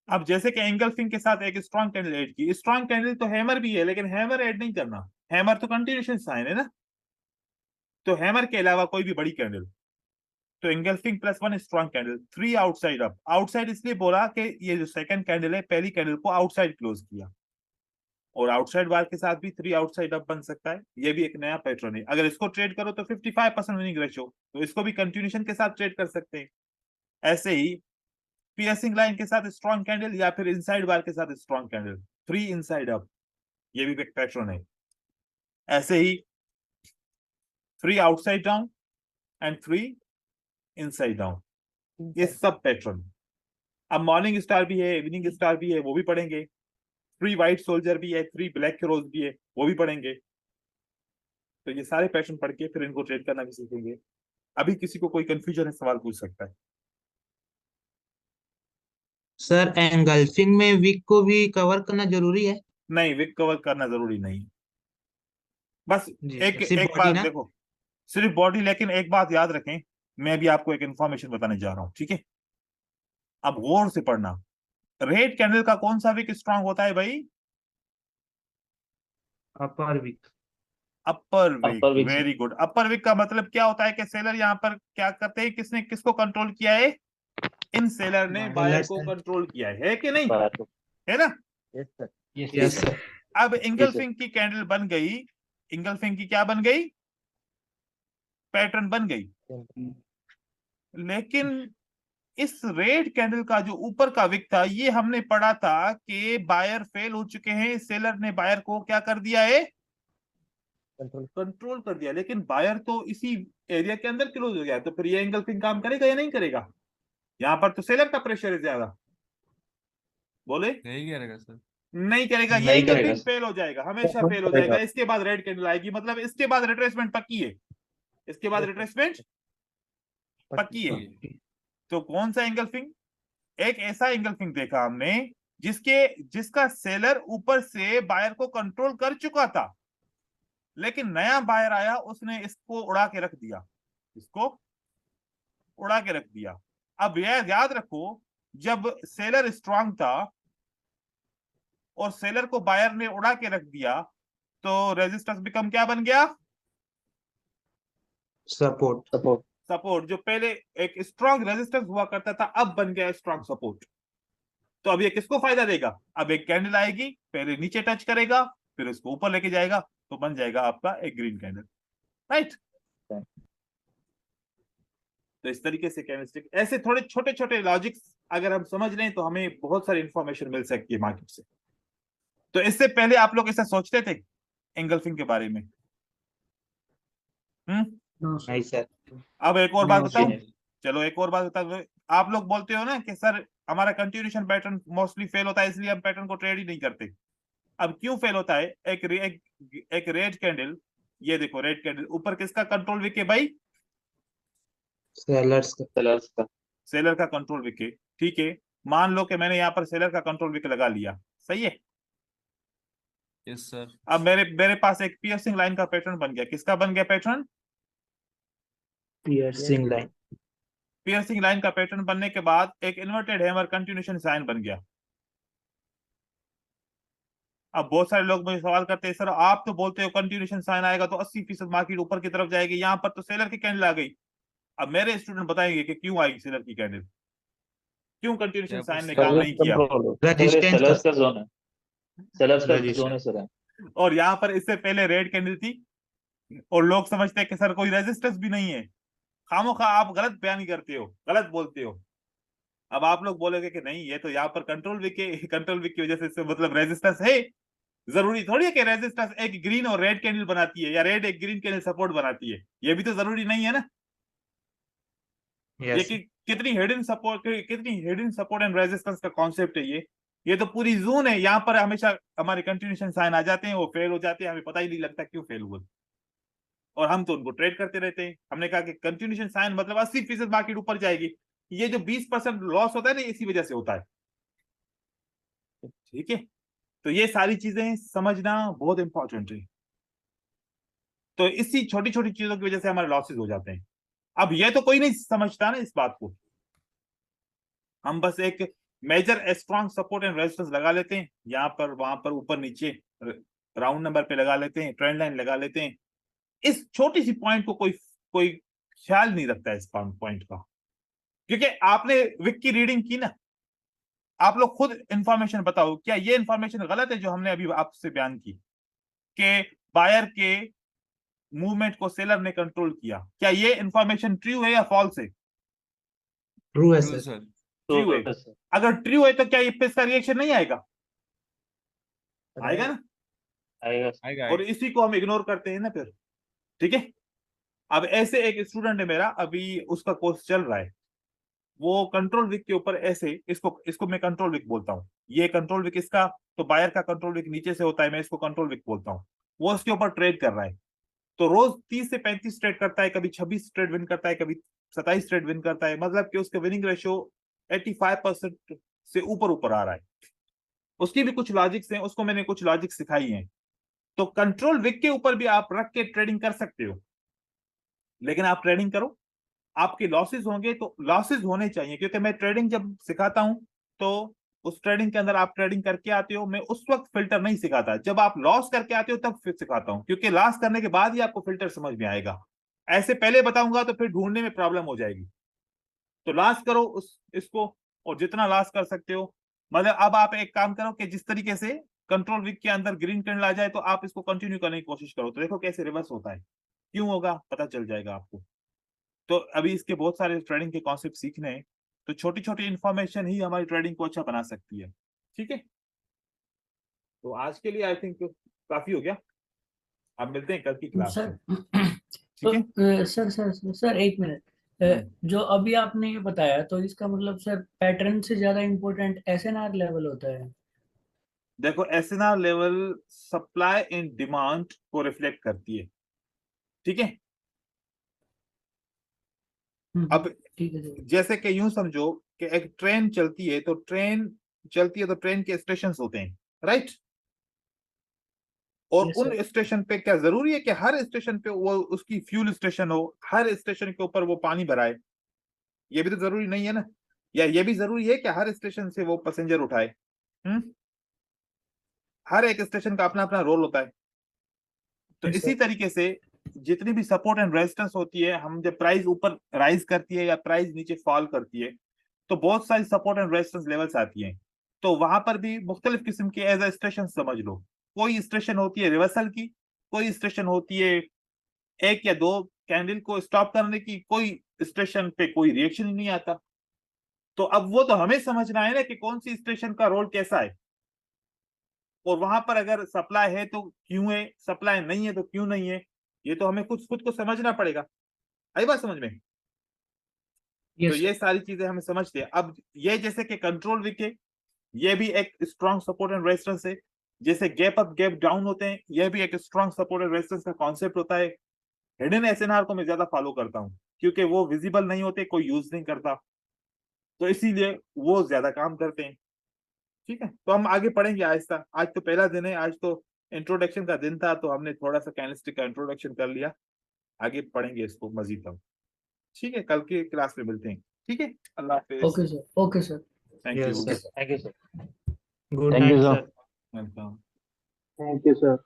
अब जैसे कि एंगल्फिंग के साथ एक स्ट्रॉन्ग कैंडल ऐड की, स्ट्रॉन्ग कैंडल तो हैमर भी है लेकिन हैमर ऐड नहीं करना, हैमर तो कंटिन्यूएशन साइन है ना, तो हैमर के अलावा कोई भी बड़ी कैंडल। तो engulfing +1 strong candle, 3 outside up. Outside इसलिए बोला कि ये जो सेकंड कैंडल है पहली कैंडल को आउटसाइड क्लोज किया, और आउटसाइड बार के साथ भी 3 आउटसाइड अप बन सकता है। ये भी एक नया पैटर्न है। अगर इसको ट्रेड करो तो 55% विनिंग रेशियो, तो इसको भी कंटिन्यूएशन के साथ ट्रेड कर सकते हैं। ऐसे ही पियर्सिंग लाइन के साथ स्ट्रॉन्ग कैंडल या फिर इनसाइड बार के साथ स्ट्रॉन्ग कैंडल, 3 इनसाइड अप, ये भी एक पैटर्न है। ऐसे ही 3 outside down and 3 inside down, ये सब पैटर्न। अब मॉर्निंग स्टार भी है, इवनिंग स्टार भी है, वो भी पढ़ेंगे। 3 व्हाइट सोल्जर भी है, 3 ब्लैक रोज भी है, वो भी पढ़ेंगे। तो ये सारे पैटर्न पढ़ के फिर इनको ट्रेड करना भी सीखेंगे। अभी किसी को कोई कंफ्यूजन है, सवाल पूछ सकता है। सर एंगल्फिंग में विक को भी कवर करना जरूरी है? नहीं, विक कवर करना जरूरी नहीं है। बस जी एक सिर्फ एक बॉडी बात ना? देखो, सिर्फ बॉडी। लेकिन एक बात याद रखें, मैं भी आपको एक इंफॉर्मेशन बताने जा रहा हूं, ठीक है? अब गौर से पढ़ना। रेड कैंडल का कौन सा विक स्ट्रांग होता है भाई? Upper wick. Upper wick. Upper wick. Very good. Upper wick का मतलब क्या होता है कि सेलर यहाँ पर क्या करते हैं, किसने किसको कंट्रोल किया है? इन सेलर ने बायर को कंट्रोल किया है कि नहीं? है ना? Yes sir. Yes sir. अब इंगल्फिंग की कैंडल बन गई, इंगल्फिंग की क्या बन गई? पैटर्न बन गई। लेकिन इस रेड कैंडल का जो ऊपर का विक था, ये हमने पढ़ा था कि बायर फेल हो चुके हैं, सेलर ने बायर को क्या कर दिया है? कंट्रोल कर दिया। लेकिन बायर तो इसी एरिया के अंदर क्लोज हो गया, तो फिर ये एंगल्फिंग काम करेगा या नहीं करेगा? यहाँ पर तो सेलर का प्रेशर है ज्यादा, बोले नहीं करेगा सर। नहीं करेगा। ये नहीं करेगा एंगल्फिंग सर। फेल हो जाएगा, हमेशा फेल हो जाएगा। इसके बाद रेड कैंडल आएगी, मतलब इसके बाद रिट्रेसमेंट पक्की है, इसके बाद रिट्रेसमेंट पक्की है। तो कौन सा एंगल्फिंग? एक ऐसा एंगल्फिंग देखा हमने जिसका सेलर ऊपर से बायर को कंट्रोल कर चुका था, लेकिन नया बायर आया, उसने इसको उड़ा के रख दिया, इसको उड़ा के रख दिया। अब यह याद रखो, जब सेलर स्ट्रांग था और सेलर को बायर ने उड़ा के रख दिया, तो रेजिस्टेंस बिकम क्या बन गया? सपोर्ट। सपोर्ट। जो पहले एक स्ट्रांग रेजिस्टेंस हुआ करता था, अब बन गया स्ट्रांग सपोर्ट। तो अब ये किसको फायदा देगा? अब एक कैंडल आएगी, पहले नीचे टच करेगा, फिर उसको ऊपर लेके जाएगा, तो बन जाएगा आपका एक ग्रीन कैंडल, राइट? तो इस तरीके से कैंडलस्टिक, ऐसे थोड़े छोटे छोटे लॉजिक्स अगर हम समझ लें तो हमें बहुत सारी इंफॉर्मेशन मिल सकती है मार्केट से। तो इससे पहले आप लोग ऐसा सोचते थे एंगल्फिंग के बारे में? नहीं सर। अब एक और बात नहीं, बताऊं, नहीं। चलो एक और बात बताओ। आप लोग बोलते हो ना कि सर हमारा कंटिन्यूएशन पैटर्न मोस्टली फेल होता है, इसलिए हम पैटर्न को ट्रेड ही नहीं करते। अब क्यों फेल होता है? एक रेड कैंडल, ये देखो रेड कैंडल, ऊपर किसका कंट्रोल विक है भाई? सेलर्स का सेलर्स का। सेलर का कंट्रोल विक है, ठीक है। मान लो कि मैंने यहाँ पर सेलर का कंट्रोल विक लगा लिया, सही है। Yes sir. अब मेरे मेरे पास एक पियर्सिंग लाइन का पैटर्न बन गया। किसका बन गया pattern? Piercing line. Piercing line का पैटर्न बनने के बाद एक इन्वर्टेड हैमर कंटिन्यूएशन साइन बन गया। अब बहुत सारे लोग मुझे सवाल करते हैं, सर आप तो बोलते हो कंटिन्यूएशन साइन आएगा तो 80% मार्केट ऊपर की तरफ जाएगी, यहाँ पर तो सेलर की कैंडल आ गई। अब मेरे स्टूडेंट बताएंगे कि क्यों आई सेलर की कैंडल, क्यों कंटिन्यूएशन साइन ने काम नहीं किया। रेजिस्टेंस सेलर्स का का जोन है, सेलर्स का Resistance। जोन है सर। और यहाँ पर इससे पहले रेड कैंडल थी और लोग समझते हैं कि सर कोई रेजिस्टेंस भी नहीं है। खामोखा आप गलत बयान करते हो, गलत बोलते हो। अब आप लोग बोलोगे कि नहीं ये तो यहाँ पर कंट्रोल विक है, कंट्रोल विक की वजह से मतलब रेजिस्टेंस है। जरूरी थोड़ी है कि रेजिस्टेंस एक ग्रीन और रेड कैंडल बनाती है या रेड एक ग्रीन कैंडल सपोर्ट बनाती है, ये भी तो जरूरी नहीं है ना। ये यस कितनी हिडन सपोर्ट एंड रेजिस्टेंस का कॉन्सेप्ट है ये तो पूरी जोन है। यहाँ पर हमेशा हमारे कंटिन्यूएशन साइन आ जाते हैं, वो फेल हो जाते हैं, हमें पता ही नहीं लगता क्यों फेल हुए, और हम तो उनको ट्रेड करते रहते हैं। हमने कहा कि कंटिन्यूएशन साइन मतलब 80% मार्केट ऊपर जाएगी, ये जो 20% लॉस होता है ना इसी वजह से होता है, ठीक है। तो ये सारी चीजें समझना बहुत इंपॉर्टेंट है। तो इसी छोटी छोटी चीजों की वजह से हमारे लॉसेस हो जाते हैं। अब ये तो कोई नहीं समझता ना इस बात को, हम बस एक major strong support and resistance लगा लेते हैं, यहाँ पर वहां पर ऊपर नीचे राउंड नंबर पे लगा लेते हैं, ट्रेंड लाइन लगा लेते हैं। इस छोटी सी पॉइंट को कोई कोई ख्याल नहीं रखता है इस पॉइंट का, क्योंकि आपने विक की रीडिंग की ना। आप लोग खुद इंफॉर्मेशन बताओ, क्या ये इंफॉर्मेशन गलत है जो हमने अभी आपसे बयान की कि बायर के मूवमेंट को सेलर ने कंट्रोल किया? क्या ये इंफॉर्मेशन ट्रू है या फॉल्स है? ट्रू है ट्रू सर। सर। ट्रू है। अगर ट्रू है तो क्या इसका रिएक्शन नहीं आएगा? आएगा ना, आएगा। आएगा और इसी को हम इग्नोर करते हैं ना फिर, ठीक है। अब ऐसे एक स्टूडेंट है मेरा, अभी उसका कोर्स चल रहा है, वो कंट्रोल विक के ऊपर ऐसे इसको मैं कंट्रोल विक बोलता हूँ। ये कंट्रोल विक इसका, तो बायर का कंट्रोल विक नीचे से होता है, मैं इसको कंट्रोल विक बोलता हूँ। वो उसके ऊपर ट्रेड कर रहा है, तो रोज 30 से 35 ट्रेड करता है, कभी 26 ट्रेड विन करता है, कभी 27 ट्रेड विन करता है, मतलब कि उसका विनिंग रेशियो 85% से ऊपर आ रहा है। उसकी भी कुछ लॉजिक्स हैं, उसको मैंने कुछ लॉजिक सिखाई हैं। तो कंट्रोल विक के ऊपर भी आप रख के ट्रेडिंग कर सकते हो, लेकिन आप ट्रेडिंग करो, आपके लॉसेस होंगे तो लॉसेस होने चाहिए, क्योंकि मैं ट्रेडिंग जब सिखाता हूं तो उस ट्रेडिंग के अंदर आप ट्रेडिंग करके आते हो, मैं उस वक्त फिल्टर नहीं सिखाता, जब आप लॉस करके आते हो तब फिर सिखाता हूं, क्योंकि लॉस करने के बाद ही आपको फिल्टर समझ में आएगा। ऐसे पहले बताऊंगा तो फिर ढूंढने में प्रॉब्लम हो जाएगी। तो लॉस करो इसको, और जितना लॉस कर सकते हो, मतलब अब आप एक काम करो कि जिस तरीके से कंट्रोल विक के अंदर ग्रीन कैंडल आ जाए तो आप इसको कंटिन्यू करने की कोशिश करो, तो देखो कैसे रिवर्स होता है, क्यों होगा पता चल जाएगा आपको। तो अभी इसके बहुत सारे ट्रेडिंग के कॉन्सेप्ट सीखने हैं, तो छोटी छोटी इंफॉर्मेशन ही हमारी ट्रेडिंग को अच्छा बना सकती है, ठीक है। तो आज के लिए आई थिंक काफी हो गया, अब मिलते हैं कल की क्लास सर में, तो ठीक है। सर एक मिनट, जो अभी आपने ये बताया तो इसका मतलब सर पैटर्न से ज्यादा इम्पोर्टेंट एसएनआर लेवल होता है। देखो SNR level supply and demand को रिफ्लेक्ट करती है, ठीक है। अब ठीक है सर। जैसे कि यूं समझो कि एक ट्रेन चलती है, तो ट्रेन के स्टेशन होते हैं, राइट। और Yes, उन sir. स्टेशन पे क्या जरूरी है कि हर स्टेशन पे वो उसकी फ्यूल स्टेशन हो, हर स्टेशन के ऊपर वो पानी भराए? ये भी तो जरूरी नहीं है ना। या ये भी जरूरी है कि हर स्टेशन से वो पैसेंजर उठाए? हर एक स्टेशन का अपना अपना रोल होता है। तो Yes, इसी sir. तरीके से जितनी भी सपोर्ट एंड रेजिस्टेंस होती है, हम जब प्राइस ऊपर राइज करती है या प्राइस नीचे फॉल करती है, तो बहुत सारी सपोर्ट एंड रेजिस्टेंस लेवल्स आती हैं। तो वहां पर भी मुख्तलिफ किस्म की एज ए स्टेशन समझ लो। कोई स्टेशन होती है रिवर्सल की, कोई स्टेशन होती है एक या दो कैंडल को स्टॉप करने की, कोई स्टेशन पे कोई रिएक्शन ही नहीं आता। तो अब वो तो हमें समझना है ना कि कौन सी स्टेशन का रोल कैसा है, और वहां पर अगर सप्लाई है तो क्यों है, सप्लाई नहीं है तो क्यों नहीं है, ये तो हमें खुद को समझना पड़ेगा। आई बात समझ में? तो Yes, ये sir. सारी चीजें हमें समझते हैं। अब ये जैसे कि कंट्रोल विक है, ये भी एक स्ट्रॉन्ग सपोर्ट एंड रेजिस्टेंस है। जैसे गैप अप गैप डाउन होते हैं, यह भी एक स्ट्रॉन्ग सपोर्ट एंड रेजिस्टेंस का कॉन्सेप्ट होता है। हिडन एसएनआर को मैं ज्यादा फॉलो करता हूँ, क्योंकि वो विजिबल नहीं होते, कोई यूज नहीं करता, तो इसीलिए वो ज्यादा काम करते हैं। ठीक है, तो हम आगे पढ़ेंगे आहिस्ता। आज तो पहला दिन है, आज तो इंट्रोडक्शन का दिन था, तो हमने थोड़ा सा कैनेस्टिक का इंट्रोडक्शन कर लिया। आगे पढ़ेंगे इसको मजीद हम। ठीक है, कल की क्लास में मिलते हैं। ठीक है, अल्लाह हाफिज। Okay sir, okay sir. Thank Yes, you. sir. Thank you sir. Good Thank you, night sir. Sir. Welcome. Thank you, sir.